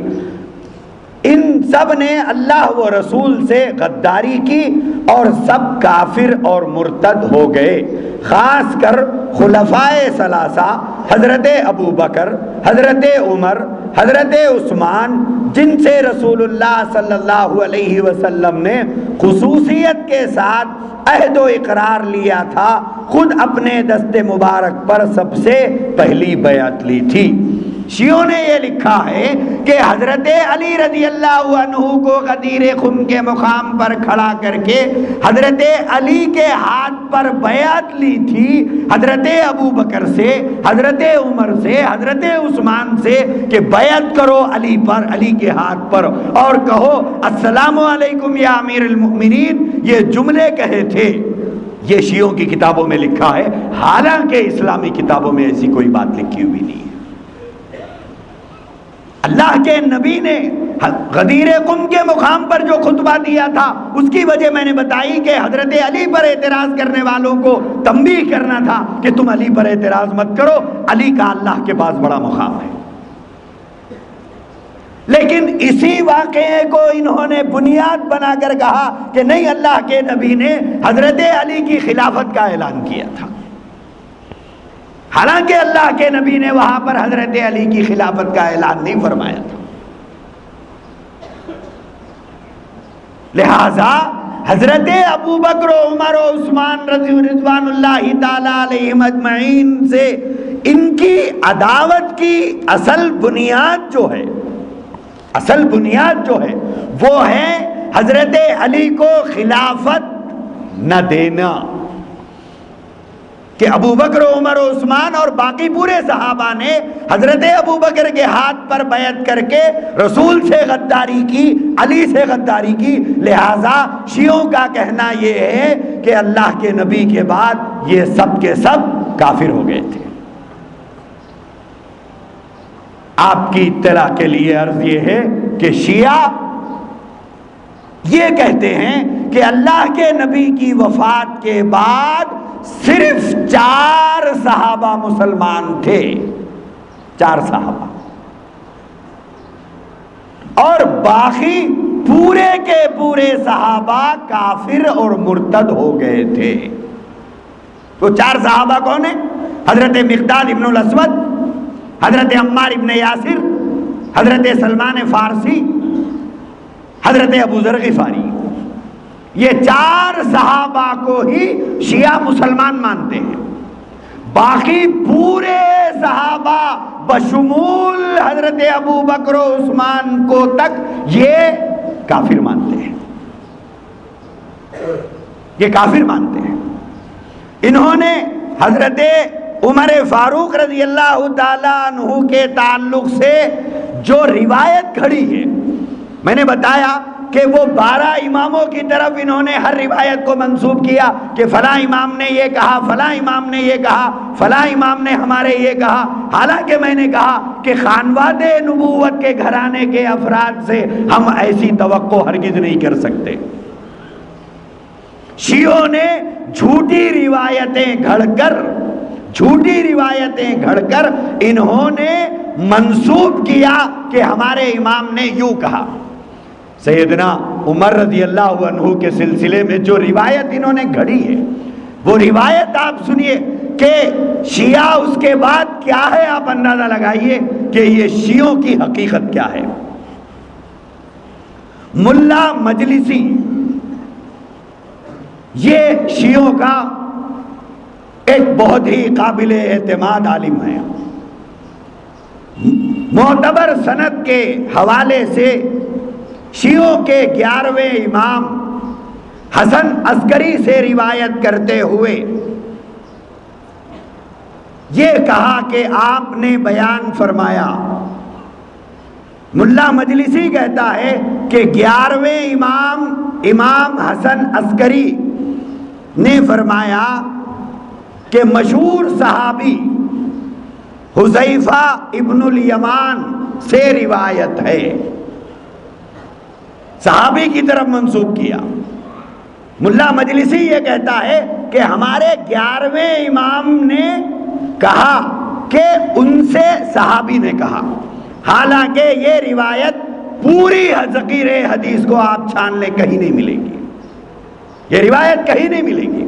ان سب نے اللہ و رسول سے غداری کی اور سب کافر اور مرتد ہو گئے، خاص کر خلفائے ثلاثہ حضرت ابو بکر، حضرت عمر، حضرت عثمان، جن سے رسول اللہ صلی اللہ علیہ وسلم نے خصوصیت کے ساتھ عہد و اقرار لیا تھا، خود اپنے دست مبارک پر سب سے پہلی بیعت لی تھی۔ شیعوں نے یہ لکھا ہے کہ حضرت علی رضی اللہ عنہ کو غدیر خم کے مقام پر کھڑا کر کے حضرت علی کے ہاتھ پر بیعت لی تھی حضرت ابو بکر سے، حضرت عمر سے، حضرت عثمان سے کہ بیعت کرو علی پر، علی کے ہاتھ پر، اور کہو السلام علیکم یا امیر المؤمنین، یہ جملے کہے تھے۔ یہ شیعوں کی کتابوں میں لکھا ہے، حالانکہ اسلامی کتابوں میں ایسی کوئی بات لکھی ہوئی نہیں ہے۔ اللہ کے نبی نے غدیر قم کے مقام پر جو خطبہ دیا تھا اس کی وجہ میں نے بتائی کہ حضرت علی پر اعتراض کرنے والوں کو تنبیہ کرنا تھا کہ تم علی پر اعتراض مت کرو، علی کا اللہ کے پاس بڑا مقام ہے۔ لیکن اسی واقعے کو انہوں نے بنیاد بنا کر کہا کہ نہیں، اللہ کے نبی نے حضرت علی کی خلافت کا اعلان کیا تھا، حالانکہ اللہ کے نبی نے وہاں پر حضرت علی کی خلافت کا اعلان نہیں فرمایا تھا۔ لہذا حضرت ابو بکر و عمر و عثمان رضوان اللہ تعالی علیہم اجمعین سے ان کی عداوت کی اصل بنیاد جو ہے وہ ہے حضرت علی کو خلافت نہ دینا، کہ ابو بکر و عمر و عثمان اور باقی پورے صحابہ نے حضرت ابو بکر کے ہاتھ پر بیعت کر کے رسول سے غداری کی، علی سے غداری کی۔ لہذا شیعوں کا کہنا یہ ہے کہ اللہ کے نبی کے بعد یہ سب کے سب کافر ہو گئے تھے۔ آپ کی اطلاع کے لیے عرض یہ ہے کہ شیعہ یہ کہتے ہیں کہ اللہ کے نبی کی وفات کے بعد صرف 4 صحابہ مسلمان تھے، 4 صحابہ، اور باقی پورے کے پورے صحابہ کافر اور مرتد ہو گئے تھے۔ تو 4 صحابہ کون ہیں؟ حضرت مقداد ابن الاسود، حضرت عمار ابن یاسر، حضرت سلمان فارسی، حضرت ابو ذر غفاری۔ یہ 4 صحابہ کو ہی شیعہ مسلمان مانتے ہیں، باقی پورے صحابہ بشمول حضرت ابو بکر و عثمان کو تک یہ کافر مانتے ہیں، یہ کافر مانتے ہیں۔ انہوں نے حضرت عمر فاروق رضی اللہ تعالی عنہ کے تعلق سے جو روایت کھڑی ہے، میں نے بتایا کہ وہ 12 اماموں کی طرف انہوں نے ہر روایت کو منسوب کیا کہ فلاں امام نے یہ کہا، فلاں امام نے یہ کہا، فلاں امام نے ہمارے یہ کہا، حالانکہ میں نے کہا کہ خانواد نبوت کے گھرانے کے افراد سے ہم ایسی توقع ہرگز نہیں کر سکتے۔ شیعوں نے جھوٹی روایتیں گھڑ کر انہوں نے منسوب کیا کہ ہمارے امام نے یوں کہا۔ سیدنا عمر رضی اللہ عنہ کے سلسلے میں جو روایت انہوں نے گھڑی ہے، وہ روایت آپ سنیے کہ شیعہ اس کے بعد کیا ہے، آپ اندازہ لگائیے کہ یہ شیعوں کی حقیقت کیا ہے۔ ملا مجلسی یہ شیعوں کا ایک بہت ہی قابل اعتماد عالم ہے۔ معتبر سند کے حوالے سے شیعوں کے 11ویں امام حسن عسکری سے روایت کرتے ہوئے یہ کہا کہ آپ نے بیان فرمایا، ملا مجلسی کہتا ہے کہ 11ویں امام حسن عسکری نے فرمایا کہ مشہور صحابی حذیفہ ابن الیمان سے روایت ہے، صحابی کی طرف منسوب کیا۔ ملا مجلسی یہ کہتا ہے کہ ہمارے 11ویں امام نے کہا کہ ان سے صحابی نے کہا، حالانکہ یہ روایت پوری ذخیر حدیث کو آپ چھان لیں کہیں نہیں ملے گی، یہ روایت کہیں نہیں ملے گی،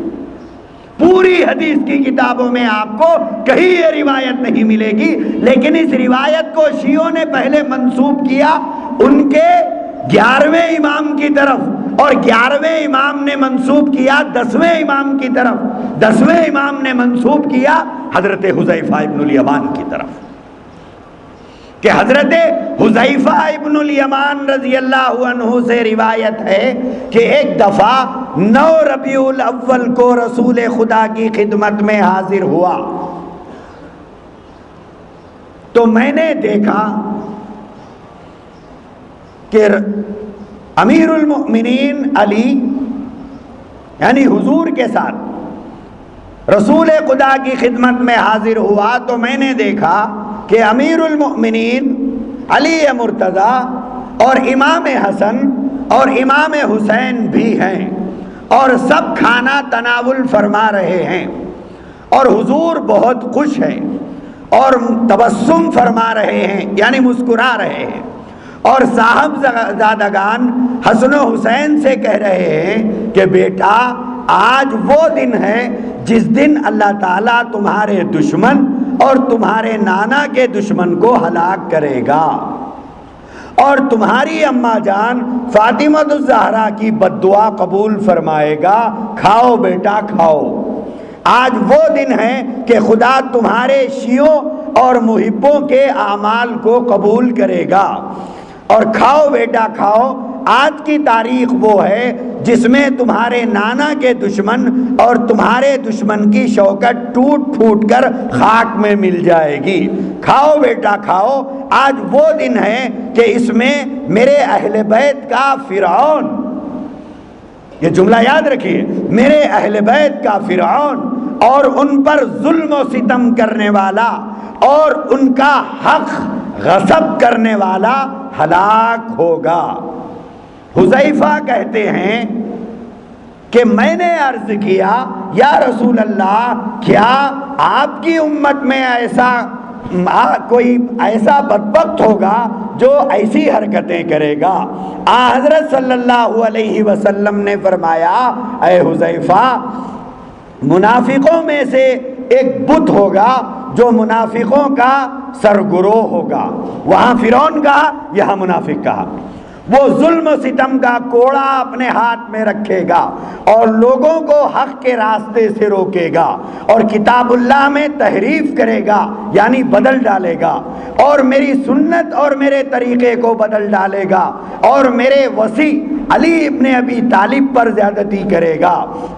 پوری حدیث کی کتابوں میں آپ کو کہیں یہ روایت نہیں ملے گی۔ لیکن اس روایت کو شیعوں نے پہلے منسوب کیا ان کے 11ویں امام کی طرف، اور 11ویں امام نے منسوب کیا 10ویں امام کی طرف، 10ویں امام نے منسوب کیا حضرت حذیفہ ابن الیمان کی طرف۔ کہ حضرت حذیفہ ابن الیمان رضی اللہ عنہ سے روایت ہے کہ ایک دفعہ 9 ربیع الاول کو رسول خدا کی خدمت میں حاضر ہوا تو میں نے دیکھا کہ امیر المؤمنین علی یعنی حضور کے ساتھ رسول خدا کی خدمت میں حاضر ہوا تو میں نے دیکھا کہ امیر المؤمنین علی مرتضیٰ اور امام حسن اور امام حسین بھی ہیں اور سب کھانا تناول فرما رہے ہیں اور حضور بہت خوش ہیں اور تبسم فرما رہے ہیں یعنی مسکرا رہے ہیں اور صاحبزادگان حسن و حسین سے کہہ رہے ہیں کہ بیٹا آج وہ دن ہے جس دن اللہ تعالیٰ تمہارے دشمن اور تمہارے نانا کے دشمن کو ہلاک کرے گا اور تمہاری اماں جان فاطمہ الزہرا کی بد دعا قبول فرمائے گا، کھاؤ بیٹا کھاؤ۔ آج وہ دن ہے کہ خدا تمہارے شیعوں اور محبوں کے اعمال کو قبول کرے گا اور کھاؤ بیٹا کھاؤ۔ آج کی تاریخ وہ ہے جس میں تمہارے نانا کے دشمن اور تمہارے دشمن کی شوکت ٹوٹ پھوٹ کر خاک میں مل جائے گی، کھاؤ بیٹا کھاؤ۔ آج وہ دن ہے کہ اس میں میرے اہل بیت کا فرعون، یہ جملہ یاد رکھیے، میرے اہل بیت کا فرعون اور ان پر ظلم و ستم کرنے والا اور ان کا حق غصب کرنے والا ہلاک ہوگا۔ حذیفہ کہتے ہیں کہ میں نے عرض کیا یا رسول اللہ، کیا آپ کی امت میں کوئی ایسا بدبخت ہوگا جو ایسی حرکتیں کرے گا؟ حضرت صلی اللہ علیہ وسلم نے فرمایا، اے حذیفہ، منافقوں میں سے ایک بت ہوگا جو منافقوں کا سرگروہ ہوگا۔ وہاں فرعون کہا، یہاں منافق کہا۔ وہ ظلم و ستم کا کوڑا اپنے ہاتھ میں رکھے گا اور لوگوں کو حق کے راستے سے روکے گا اور کتاب اللہ میں تحریف کرے گا یعنی بدل ڈالے گا اور میری سنت اور میرے طریقے کو بدل ڈالے گا اور میرے وصی علی ابن ابی طالب پر زیادتی کرے گا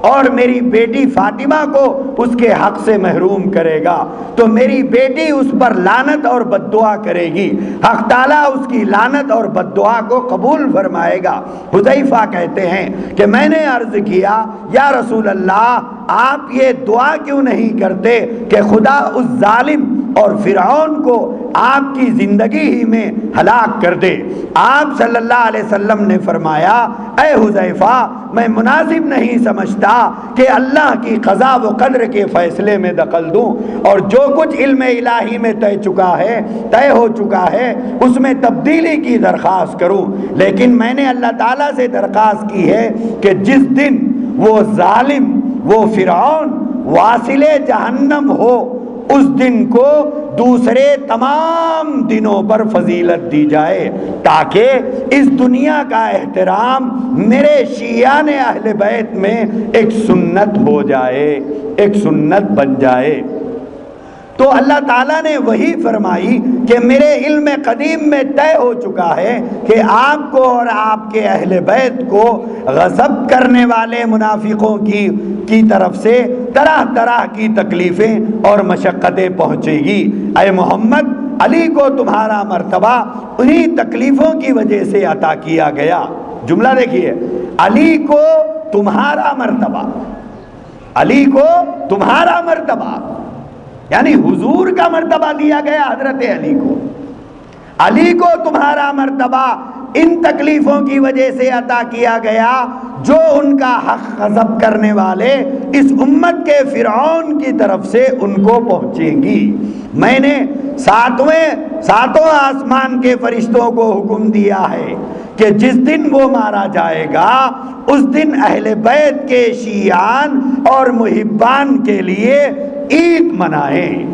اور میری بیٹی فاطمہ کو اس کے حق سے محروم کرے گا، تو میری بیٹی اس پر لعنت اور بد دعا کرے گی، حق تعالیٰ اس کی لعنت اور بد دعا کو قبول فرمائے گا۔ حذیفہ کہتے ہیں کہ میں نے عرض کیا یا رسول اللہ، آپ یہ دعا کیوں نہیں کرتے کہ خدا اس ظالم اور فرعون کو آپ کی زندگی ہی میں ہلاک کر دے؟ آپ صلی اللہ علیہ وسلم نے فرمایا، اے حذیفہ، میں مناسب نہیں سمجھتا کہ اللہ کی قضا و قدر کے فیصلے میں دخل دوں اور جو کچھ علم الہی میں طے ہو چکا ہے اس میں تبدیلی کی درخواست کروں، لیکن میں نے اللہ تعالیٰ سے درخواست کی ہے کہ جس دن وہ ظالم، وہ فرعون واصل جہنم ہو، اس دن کو دوسرے تمام دنوں پر فضیلت دی جائے تاکہ اس دنیا کا احترام میرے شیعان اہل بیت میں ایک سنت ہو جائے، ایک سنت بن جائے۔ تو اللہ تعالیٰ نے وہی فرمائی کہ میرے علم قدیم میں طے ہو چکا ہے کہ آپ کو اور آپ کے اہل بیت کو غصب کرنے والے منافقوں کی طرف سے طرح طرح کی تکلیفیں اور مشقتیں پہنچے گی۔ اے محمد، علی کو تمہارا مرتبہ انہی تکلیفوں کی وجہ سے عطا کیا گیا۔ جملہ دیکھیے، علی کو تمہارا مرتبہ، علی کو تمہارا مرتبہ یعنی حضور کا مرتبہ دیا گیا حضرت علی کو۔ علی کو تمہارا مرتبہ ان تکلیفوں کی وجہ سے عطا کیا گیا جو ان کا حق غصب کرنے والے اس امت کے فرعون کی طرف سے ان کو پہنچیں گی۔ میں نے ساتوں آسمان کے فرشتوں کو حکم دیا ہے کہ جس دن وہ مارا جائے گا اس دن اہل بیت کے شیعان اور محبان کے لیے عید منائیں۔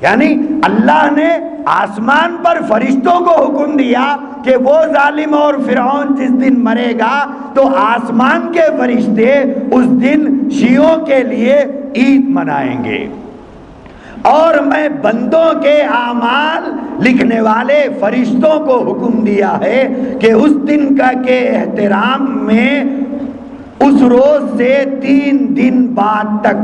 یعنی اللہ نے آسمان پر فرشتوں کو حکم دیا کہ وہ ظالم اور فرعون جس دن مرے گا تو آسمان کے فرشتے اس دن شیعوں کے لیے عید منائیں گے، اور میں بندوں کے اعمال لکھنے والے فرشتوں کو حکم دیا ہے کہ اس دن کا کے احترام میں اس روز سے 3 دن بعد تک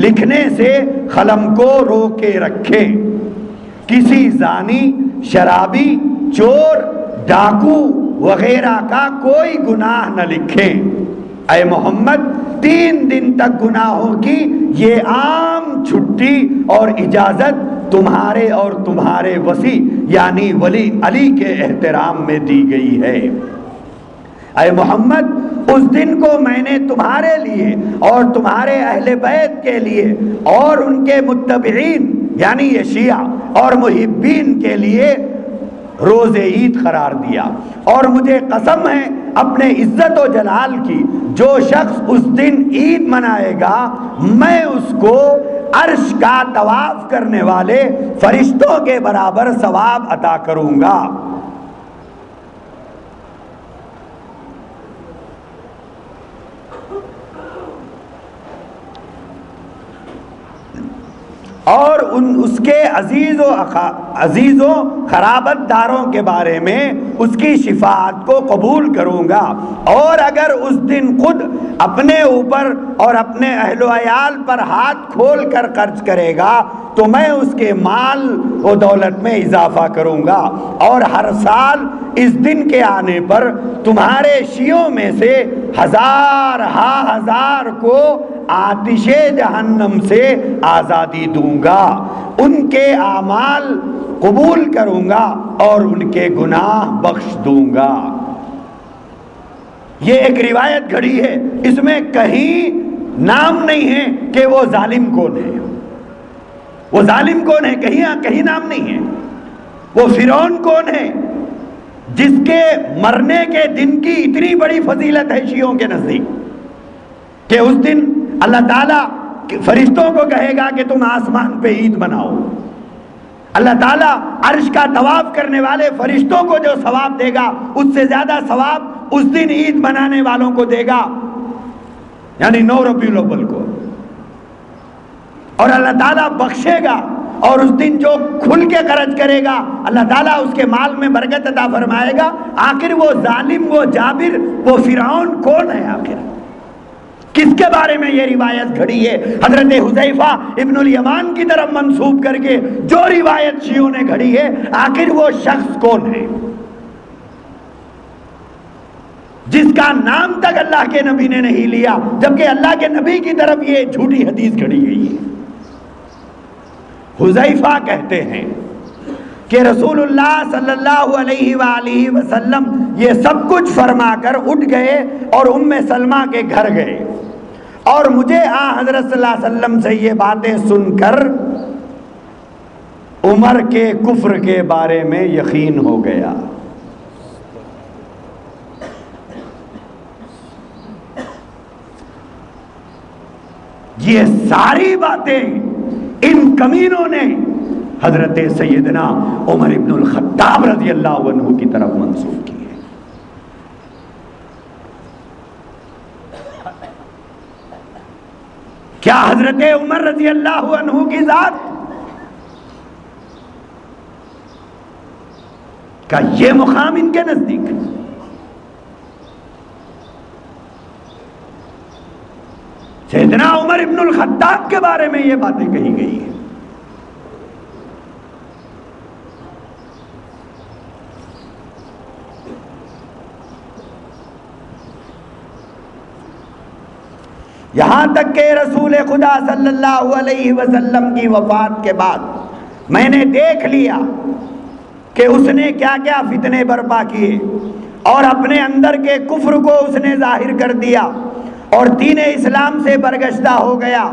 لکھنے سے قلم کو روکے رکھیں، کسی زانی، شرابی، چور، ڈاکو وغیرہ کا کوئی گناہ نہ لکھیں۔ اے محمد 3 دن تک گناہوں کی یہ عام چھٹی اور اجازت تمہارے اور تمہارے وصی یعنی ولی علی کے احترام میں دی گئی ہے۔ اے محمد اس دن کو میں نے تمہارے لیے اور تمہارے اہل بیت کے لیے اور ان کے متبعین یعنی یہ شیعہ اور محبین کے لیے روز عید قرار دیا، اور مجھے قسم ہے اپنے عزت و جلال کی، جو شخص اس دن عید منائے گا میں اس کو عرش کا طواف کرنے والے فرشتوں کے برابر ثواب عطا کروں گا۔ اور اس کے عزیز و خرابت داروں کے بارے میں اس کی شفاعت کو قبول کروں گا، اور اگر اس دن خود اپنے اوپر اور اپنے اہل و عیال پر ہاتھ کھول کر خرچ کرے گا تو میں اس کے مال و دولت میں اضافہ کروں گا، اور ہر سال اس دن کے آنے پر تمہارے شیعوں میں سے ہزار کو آتش جہنم سے آزادی دوں گا، ان کے اعمال قبول کروں گا اور ان کے گناہ بخش دوں گا۔ یہ ایک روایت گھڑی ہے، اس میں کہیں نام نہیں ہے کہ وہ ظالم کون ہے، وہ ظالم کون ہے کہیں نام نہیں ہے، وہ فرعون کون ہے جس کے مرنے کے دن کی اتنی بڑی فضیلت ہے شیعوں کے نزدیک کہ اس دن اللہ تعالیٰ فرشتوں کو کہے گا کہ تم آسمان پہ عید مناؤ، اللہ تعالیٰ عرش کا طواف کرنے والے فرشتوں کو جو ثواب دے گا اس سے زیادہ ثواب اس دن عید منانے والوں کو دے گا، یعنی 9 ربیع الاول کو، اور اللہ تعالیٰ بخشے گا، اور اس دن جو کھل کے خرچ کرے گا اللہ تعالیٰ اس کے مال میں برکت عطا فرمائے گا۔ آخر وہ ظالم، وہ جابر، وہ فرعون کون ہے؟ آخر کس کے بارے میں یہ روایت گھڑی ہے؟ حضرت حذیفہ ابن الیمان کی طرف منسوب کر کے جو روایت شیعوں نے گھڑی ہے، آخر وہ شخص کون ہے جس کا نام تک اللہ کے نبی نے نہیں لیا، جبکہ اللہ کے نبی کی طرف یہ جھوٹی حدیث گھڑی گئی ہے۔ حذیفہ کہتے ہیں کہ رسول اللہ صلی اللہ علیہ وآلہ وسلم یہ سب کچھ فرما کر اٹھ گئے اور ام سلمہ کے گھر گئے، اور مجھے حضرت صلی اللہ علیہ وسلم سے یہ باتیں سن کر عمر کے کفر کے بارے میں یقین ہو گیا۔ یہ ساری باتیں ان کمینوں نے حضرت سیدنا عمر ابن الخطاب رضی اللہ عنہ کی طرف منسوب کی ہے۔ کیا حضرت عمر رضی اللہ عنہ کی ذات کا یہ مقام ان کے نزدیک؟ سیدنا عمر ابن الخطاب کے بارے میں یہ باتیں کہی گئی ہیں۔ یہاں تک کہ رسول خدا صلی اللہ علیہ وسلم کی وفات کے بعد میں نے دیکھ لیا کہ اس نے کیا کیا فتنے برپا کیے، اور اپنے اندر کے کفر کو اس نے ظاہر کر دیا، اور دین اسلام سے برگشتہ ہو گیا،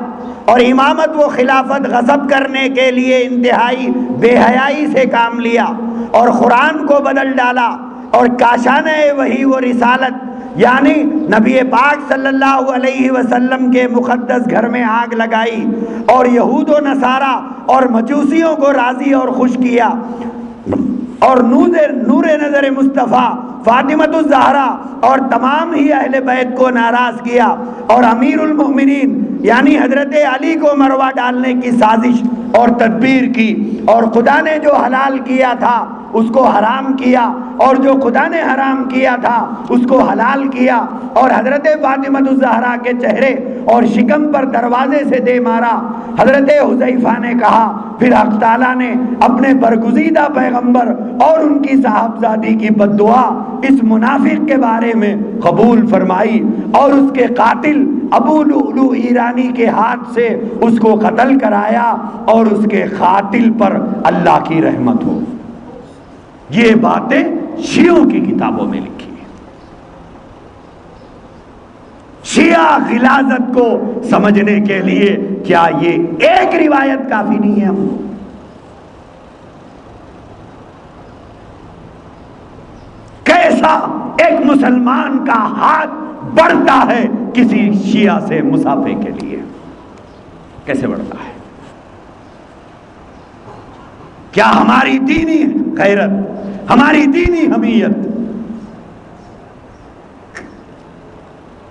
اور امامت و خلافت غصب کرنے کے لیے انتہائی بے حیائی سے کام لیا، اور قرآن کو بدل ڈالا، اور کاشانہ وحی و رسالت یعنی نبی پاک صلی اللہ علیہ وسلم کے مقدس گھر میں آگ لگائی، اور یہود و نصارہ اور مجوسیوں کو راضی اور خوش کیا، اور نور نظر مصطفیٰ فاطمۃ الزہرا اور تمام ہی اہل بیت کو ناراض کیا اور امیر المؤمنین یعنی حضرت علی کو مروا ڈالنے کی سازش اور تدبیر کی، اور خدا نے جو حلال کیا تھا اس کو حرام کیا، اور جو خدا نے حرام کیا تھا اس کو حلال کیا، اور حضرت فاطمۃ الزہرا کے چہرے اور شکم پر دروازے سے دے مارا۔ حضرت حذیفہ نے کہا پھر حق تعالیٰ نے اپنے برگزیدہ پیغمبر اور ان کی صاحبزادی کی بد دعا اس منافق کے بارے میں قبول فرمائی، اور اس کے قاتل ابو لؤلؤ ایرانی کے ہاتھ سے اس کو قتل کرایا، اور اس کے قاتل پر اللہ کی رحمت ہو۔ یہ باتیں شیعوں کی کتابوں میں لکھی ہیں۔ شیعہ غلاظت کو سمجھنے کے لیے کیا یہ ایک روایت کافی نہیں ہے؟ ہم کیسا ایک مسلمان کا ہاتھ بڑھتا ہے کسی شیعہ سے مصافحے کے لیے، کیسے بڑھتا ہے؟ کیا ہماری دینی غیرت، ہماری دینی حمیت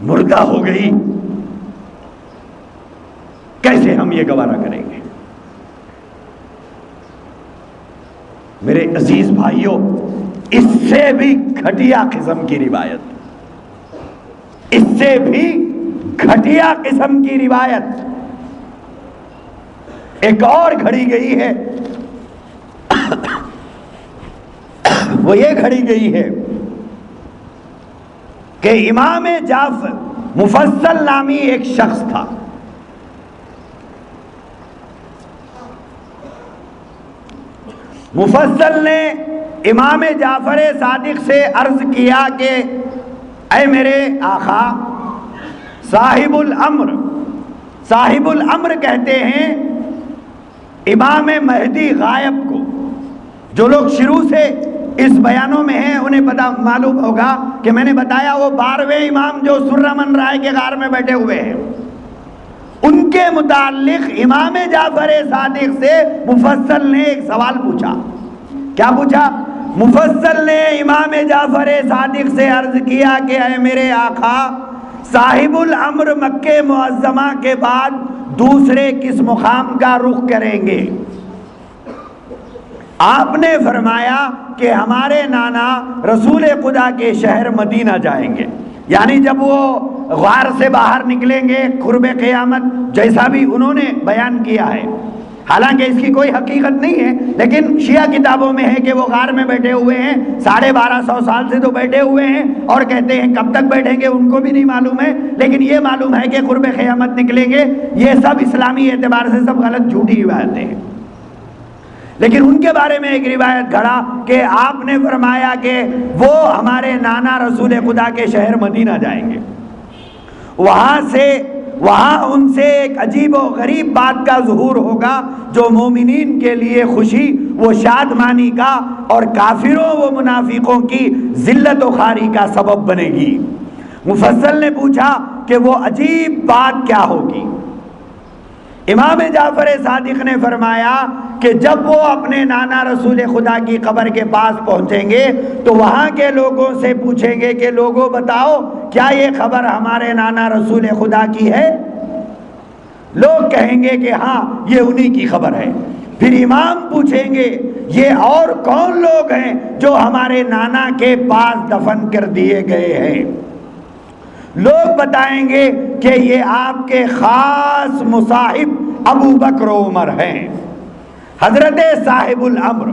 مردہ ہو گئی؟ کیسے ہم یہ گوارا کریں گے؟ میرے عزیز بھائیوں، اس سے بھی گھٹیا قسم کی روایت، اس سے بھی گھٹیا قسم کی روایت ایک اور گھڑی گئی ہے، وہ یہ گھڑی گئی ہے کہ امام جعفر مفصل نامی ایک شخص تھا، مفصل نے امام جعفر صادق سے عرض کیا کہ اے میرے آقا، صاحب الامر، صاحب الامر کہتے ہیں امام مہدی غائب کو۔ جو لوگ شروع سے اس بیانوں میں ہیں انہیں پتہ معلوم ہوگا کہ میں نے بتایا وہ 12ویں امام جو سرمن رائے کے غار میں بیٹھے ہوئے ہیں، ان کے متعلق امام جعفر صادق سے مفصل نے ایک سوال پوچھا۔ کیا پوچھا؟ مفصل نے امام جعفر صادق سے عرض کیا کہ اے میرے آقا، صاحب الامر مکہ معظمہ کے بعد دوسرے کس مقام کا رخ کریں گے؟ آپ نے فرمایا کہ ہمارے نانا رسول خدا کے شہر مدینہ جائیں گے، یعنی جب وہ غار سے باہر نکلیں گے قرب قیامت، جیسا بھی انہوں نے بیان کیا ہے، حالانکہ اس کی کوئی حقیقت نہیں ہے، لیکن شیعہ کتابوں میں ہے کہ وہ غار میں بیٹھے ہوئے ہیں، 1250 سال سے تو بیٹھے ہوئے ہیں، اور کہتے ہیں کب تک بیٹھیں گے ان کو بھی نہیں معلوم ہے، لیکن یہ معلوم ہے کہ قرب قیامت نکلیں گے۔ یہ سب اسلامی اعتبار سے سب غلط جھوٹی روایتیں ہیں، لیکن ان کے بارے میں ایک روایت گھڑا کہ آپ نے فرمایا کہ وہ ہمارے نانا رسول خدا کے شہر مدینہ جائیں گے، وہاں ان سے ایک عجیب و غریب بات کا ظہور ہوگا جو مومنین کے لیے خوشی و شادمانی کا اور کافروں و منافقوں کی ذلت و خواری کا سبب بنے گی۔ مفصل نے پوچھا کہ وہ عجیب بات کیا ہوگی؟ امام جعفر صادق نے فرمایا کہ جب وہ اپنے نانا رسول خدا کی قبر کے پاس پہنچیں گے تو وہاں کے لوگوں سے پوچھیں گے کہ لوگوں بتاؤ کیا یہ خبر ہمارے نانا رسول خدا کی ہے؟ لوگ کہیں گے کہ ہاں یہ انہی کی خبر ہے۔ پھر امام پوچھیں گے یہ اور کون لوگ ہیں جو ہمارے نانا کے پاس دفن کر دیے گئے ہیں؟ لوگ بتائیں گے کہ یہ آپ کے خاص مصاحب ابو بکر و عمر ہیں۔ حضرت صاحب الامر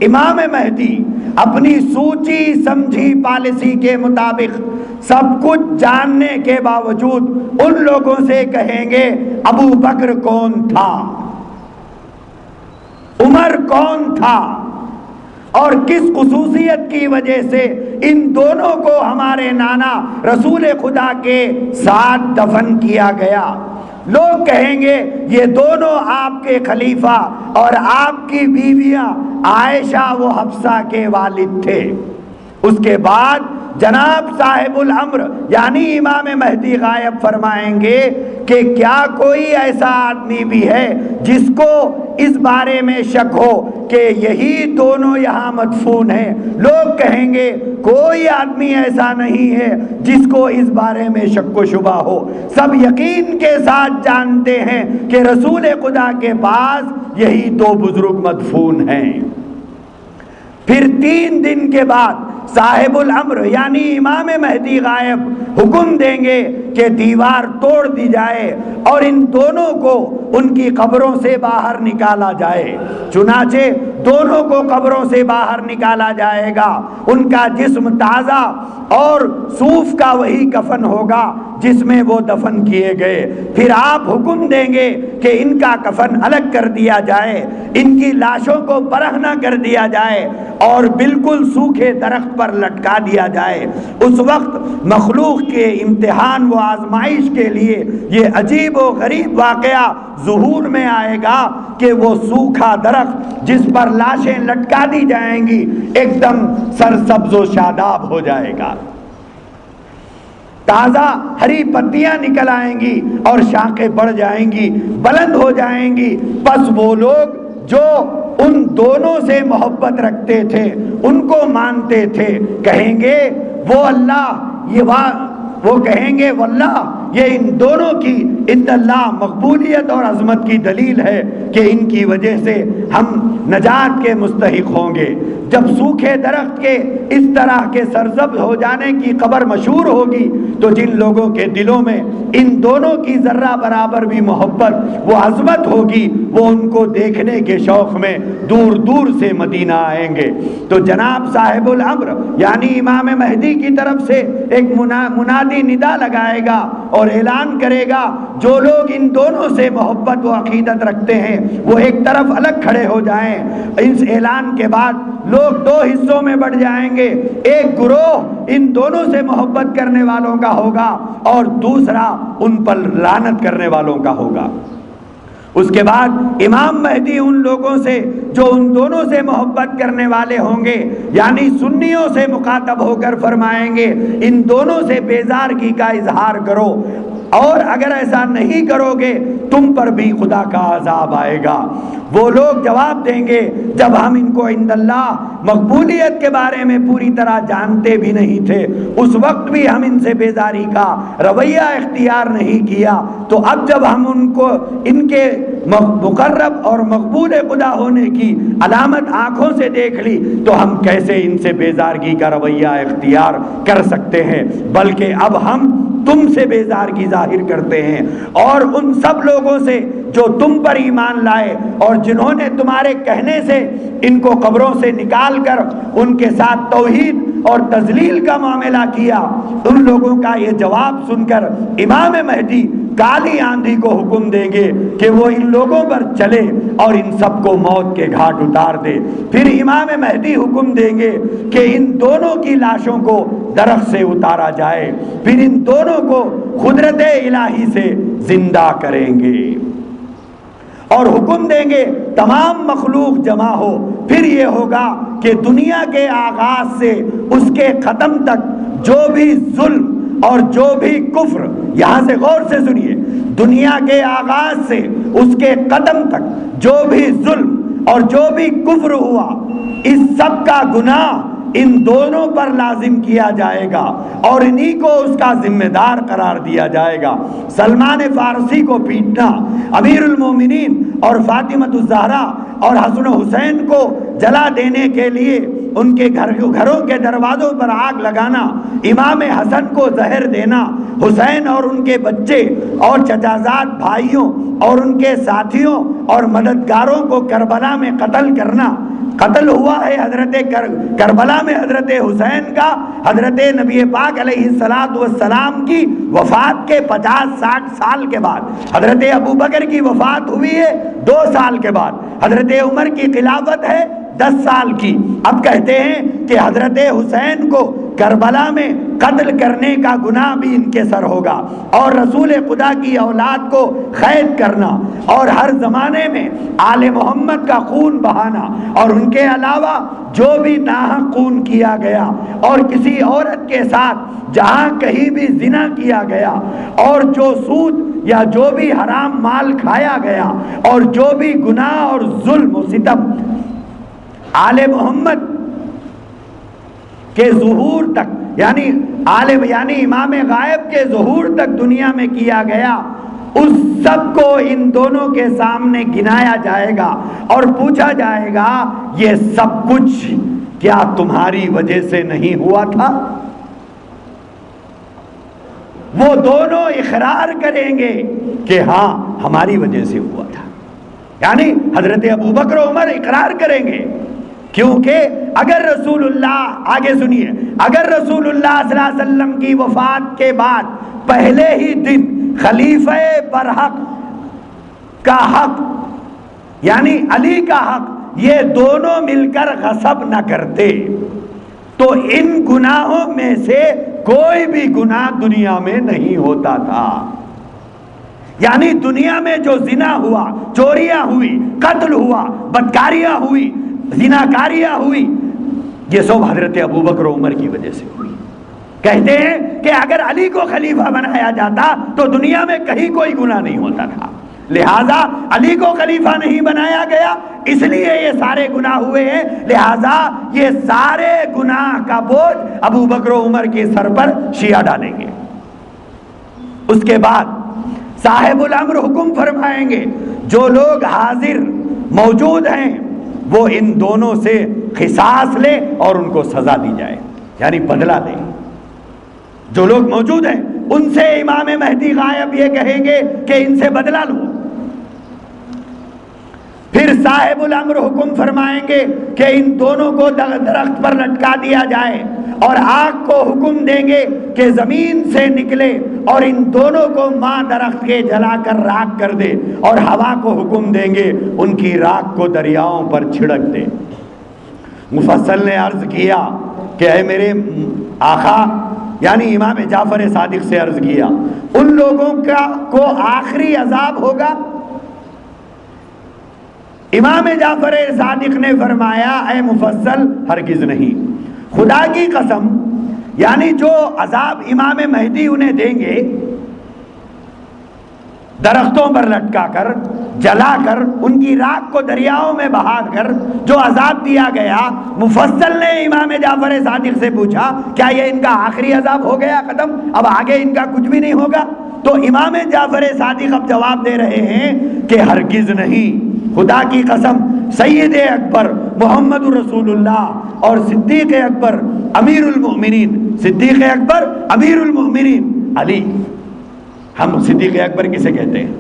امام مہدی اپنی سوچی سمجھی پالیسی کے مطابق سب کچھ جاننے کے باوجود ان لوگوں سے کہیں گے ابو بکر کون تھا، عمر کون تھا، اور کس خصوصیت کی وجہ سے ان دونوں کو ہمارے نانا رسول خدا کے ساتھ دفن کیا گیا؟ لوگ کہیں گے یہ دونوں آپ کے خلیفہ اور آپ کی بیویاں عائشہ و حفصہ کے والد تھے۔ اس کے بعد جناب صاحب الامر یعنی امام مہدی غائب فرمائیں گے کہ کیا کوئی ایسا آدمی بھی ہے جس کو اس بارے میں شک ہو کہ یہی دونوں یہاں مدفون ہیں؟ لوگ کہیں گے کوئی آدمی ایسا نہیں ہے جس کو اس بارے میں شک و شبہ ہو، سب یقین کے ساتھ جانتے ہیں کہ رسول خدا کے پاس یہی دو بزرگ مدفون ہیں۔ پھر 3 دن کے بعد صاحب الامر یعنی امام مہدی غائب حکم دیں گے کہ دیوار توڑ دی جائے اور ان دونوں کو ان کی قبروں سے باہر نکالا جائے۔ چنانچہ دونوں کو قبروں سے باہر نکالا جائے گا، ان کا جسم تازہ اور صوف کا وہی کفن ہوگا جس میں وہ دفن کیے گئے۔ پھر آپ حکم دیں گے کہ ان کا کفن الگ کر دیا جائے، ان کی لاشوں کو برہنہ کر دیا جائے اور بالکل سوکھے درخت پر لٹکا دیا جائے۔ اس وقت مخلوق کے امتحان و آزمائش کے لیے یہ عجیب و غریب واقعہ ظہور میں آئے گا کہ وہ سوکھا درخت جس پر لاشیں لٹکا دی جائیں گی ایک دم سرسبز و شاداب ہو جائے گا، تازہ ہری پتیاں نکل آئیں گی اور شاخیں بڑھ جائیں گی، بلند ہو جائیں گی۔ پس وہ لوگ جو ان دونوں سے محبت رکھتے تھے، ان کو مانتے تھے، کہیں گے وہ اللہ وہ کہیں گے واللہ یہ ان دونوں کی عند اللہ مقبولیت اور عظمت کی دلیل ہے کہ ان کی وجہ سے ہم نجات کے مستحق ہوں گے۔ جب سوکھے درخت کے اس طرح کے سرسبز ہو جانے کی خبر مشہور ہوگی تو جن لوگوں کے دلوں میں ان دونوں کی ذرہ برابر بھی محبت وہ عظمت ہوگی، وہ ان کو دیکھنے کے شوق میں دور دور سے مدینہ آئیں گے۔ تو جناب صاحب الامر یعنی امام مہدی کی طرف سے ایک منادی ندا لگائے گا اور اعلان کرے گا جو لوگ ان دونوں سے محبت و عقیدت رکھتے ہیں وہ ایک طرف الگ کھڑے ہو جائیں۔ اس اعلان کے بعد لوگ 2 حصوں میں بٹ جائیں گے، ایک گروہ ان دونوں سے محبت کرنے والوں کا ہوگا اور دوسرا ان پر لعنت کرنے والوں کا ہوگا۔ اس کے بعد امام مہدی ان لوگوں سے جو ان دونوں سے محبت کرنے والے ہوں گے یعنی سنیوں سے مخاطب ہو کر فرمائیں گے ان دونوں سے بیزارگی کا اظہار کرو، اور اگر ایسا نہیں کرو گے تم پر بھی خدا کا عذاب آئے گا۔ وہ لوگ جواب دیں گے جب ہم ان کو عند اللہ مقبولیت کے بارے میں پوری طرح جانتے بھی نہیں تھے، اس وقت بھی ہم ان سے بیزاری کا رویہ اختیار نہیں کیا، تو اب جب ہم ان کو ان کے مقرب اور مقبول خدا ہونے کی علامت آنکھوں سے دیکھ لی تو ہم کیسے ان سے بیزارگی کا رویہ اختیار کر سکتے ہیں، بلکہ اب ہم تم سے بیزارگی ظاہر کرتے ہیں اور ان سب لوگوں سے جو تم پر ایمان لائے اور جنہوں نے تمہارے کہنے سے ان کو قبروں سے نکال کر ان کے ساتھ توحید اور تذلیل کا معاملہ کیا، ان لوگوں کا یہ جواب سن کر امام مہدی کالی آندھی کو حکم دیں گے کہ وہ ان لوگوں پر چلے اور ان سب کو موت کے گھاٹ اتار دے۔ پھر امام مہدی حکم دیں گے کہ ان دونوں کی لاشوں کو درخت سے اتارا جائے، پھر ان دونوں کو قدرت الہی سے زندہ کریں گے اور حکم دیں گے تمام مخلوق جمع ہو۔ پھر یہ ہوگا کہ دنیا کے آغاز سے اس کے ختم تک جو بھی ظلم اور جو بھی کفر، یہاں سے غور سے سنیے، دنیا کے آغاز سے اس کے قدم تک جو بھی ظلم اور جو بھی کفر ہوا، اس سب کا گناہ ان دونوں پر لازم کیا جائے گا اور انہی کو اس کا ذمہ دار قرار دیا جائے گا۔ سلمان فارسی کو پیٹنا، امیر المومنین اور فاطمہ الزہرا اور حسن حسین کو جلا دینے کے لیے ان کے گھروں کے دروازوں پر آگ لگانا، امام حسن کو زہر دینا، حسین اور ان کے بچے اور چچازاد بھائیوں اور ان کے ساتھیوں اور مددگاروں کو کربلا میں قتل کرنا۔ قتل ہوا ہے حضرت کربلا میں حضرت حسین کا، حضرت نبی پاک علیہ السلام کی وفات کے 50-60 سال کے بعد، حضرت ابوبکر کی وفات ہوئی ہے 2 سال کے بعد، حضرت عمر کی خلافت ہے 10 سال کی۔ اب کہتے ہیں کہ حضرت حسین کو کربلا میں قتل کرنے کا گناہ بھی ان کے سر ہوگا، اور رسول خدا کی اولاد کو قید کرنا، اور ہر زمانے میں آل محمد کا خون بہانا، اور ان کے علاوہ جو بھی ناحق خون کیا گیا اور کسی عورت کے ساتھ جہاں کہیں بھی زنا کیا گیا، اور جو سود یا جو بھی حرام مال کھایا گیا، اور جو بھی گناہ اور ظلم و ستم آل محمد کے ظہور تک یعنی امام غائب کے ظہور تک دنیا میں کیا گیا، اس سب کو ان دونوں کے سامنے گنایا جائے گا اور پوچھا جائے گا یہ سب کچھ کیا تمہاری وجہ سے نہیں ہوا تھا؟ وہ دونوں اقرار کریں گے کہ ہاں ہماری وجہ سے ہوا تھا، یعنی حضرت ابوبکر و عمر اقرار کریں گے، کیونکہ اگر رسول اللہ، آگے سنیے، اگر رسول اللہ صلی اللہ علیہ وسلم کی وفات کے بعد پہلے ہی دن خلیفہ برحق کا حق یعنی علی کا حق یہ دونوں مل کر غصب نہ کرتے تو ان گناہوں میں سے کوئی بھی گناہ دنیا میں نہیں ہوتا تھا۔ یعنی دنیا میں جو زنا ہوا، چوریاں ہوئی، قتل ہوا، بدکاریاں ہوئی، زناکاریاں ہوئی، یہ سب حضرت ابوبکر و عمر کی وجہ سے ہوئی۔ کہتے ہیں کہ اگر علی کو خلیفہ بنایا جاتا تو دنیا میں کہیں کوئی گناہ نہیں ہوتا تھا، لہذا علی کو خلیفہ نہیں بنایا گیا، اس لیے یہ سارے گناہ ہوئے ہیں، لہذا یہ سارے گناہ کا بوجھ ابوبکر و عمر کے سر پر شیعہ ڈالیں گے۔ اس کے بعد صاحب الامر حکم فرمائیں گے جو لوگ حاضر موجود ہیں وہ ان دونوں سے قصاص لے اور ان کو سزا دی جائے، یعنی بدلہ لیں۔ جو لوگ موجود ہیں ان سے امام مہدی غائب یہ کہیں گے کہ ان سے بدلہ لو۔ پھر صاحب الامر حکم فرمائیں گے کہ ان دونوں کو درخت پر لٹکا دیا جائے، اور آگ کو حکم دیں گے کہ زمین سے نکلے اور ان دونوں کو ماں درخت کے جلا کر راکھ کر دے، اور ہوا کو حکم دیں گے ان کی راکھ کو دریاؤں پر چھڑک دے۔ مفصل نے عرض کیا کہ اے میرے آقا، یعنی امام جعفر صادق سے عرض کیا ان لوگوں کو آخری عذاب ہوگا؟ امام جعفر صادق نے فرمایا اے مفصل ہرگز نہیں، خدا کی قسم، یعنی جو عذاب امام مہدی انہیں دیں گے درختوں پر لٹکا کر، جلا کر، ان کی راکھ کو دریاؤں میں بہا کر جو عذاب دیا گیا، مفصل نے امام جعفر صادق سے پوچھا کیا یہ ان کا آخری عذاب ہو گیا ختم، اب آگے ان کا کچھ بھی نہیں ہوگا؟ تو امام جعفر صادق اب جواب دے رہے ہیں کہ ہرگز نہیں، خدا کی قسم، سید اکبر محمد رسول اللہ اور صدیق اکبر امیر المؤمنین، صدیق اکبر امیر المؤمنین علی، ہم صدیق اکبر کسے کہتے ہیں؟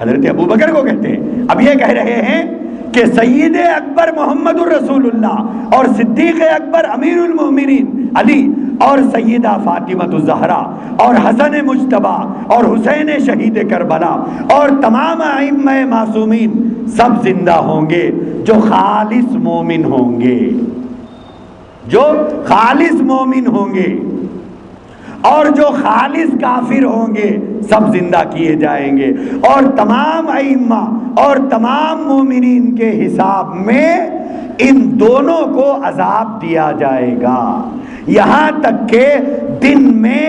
حضرت ابوبکر کو کہتے ہیں۔ اب یہ کہہ رہے ہیں کہ سید اکبر محمد الرسول اللہ اور صدیق اکبر امیر المؤمنین علی اور سیدہ فاطمہ الزہرا اور حسن مجتبی اور حسین شہید کربلا اور تمام ائمہ معصومین سب زندہ ہوں گے جو خالص مومن ہوں گے، جو خالص مومن ہوں گے، اور جو خالص کافر ہوں گے سب زندہ کیے جائیں گے، اور تمام ائمہ اور تمام مومنین کے حساب میں ان دونوں کو عذاب دیا جائے گا، یہاں تک کہ دن میں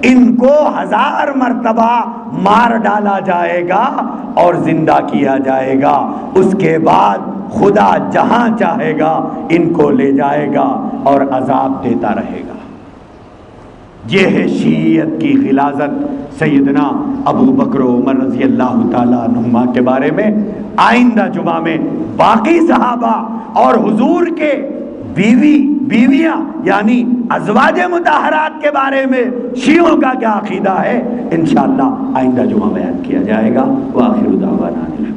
ان کو 1000 مرتبہ مار ڈالا جائے گا اور زندہ کیا جائے گا، اس کے بعد خدا جہاں چاہے گا ان کو لے جائے گا اور عذاب دیتا رہے گا۔ یہ ہے شیعیت کی غلاظت سیدنا ابو بکر و عمر رضی اللہ تعالیٰ عنہما کے بارے میں۔ آئندہ جمعہ میں باقی صحابہ اور حضور کے بیویاں یعنی ازواج مطہرات کے بارے میں شیعوں کا کیا عقیدہ ہے انشاءاللہ آئندہ جمعہ بیان کیا جائے گا۔ وآخر دعوانا الحمدللہ۔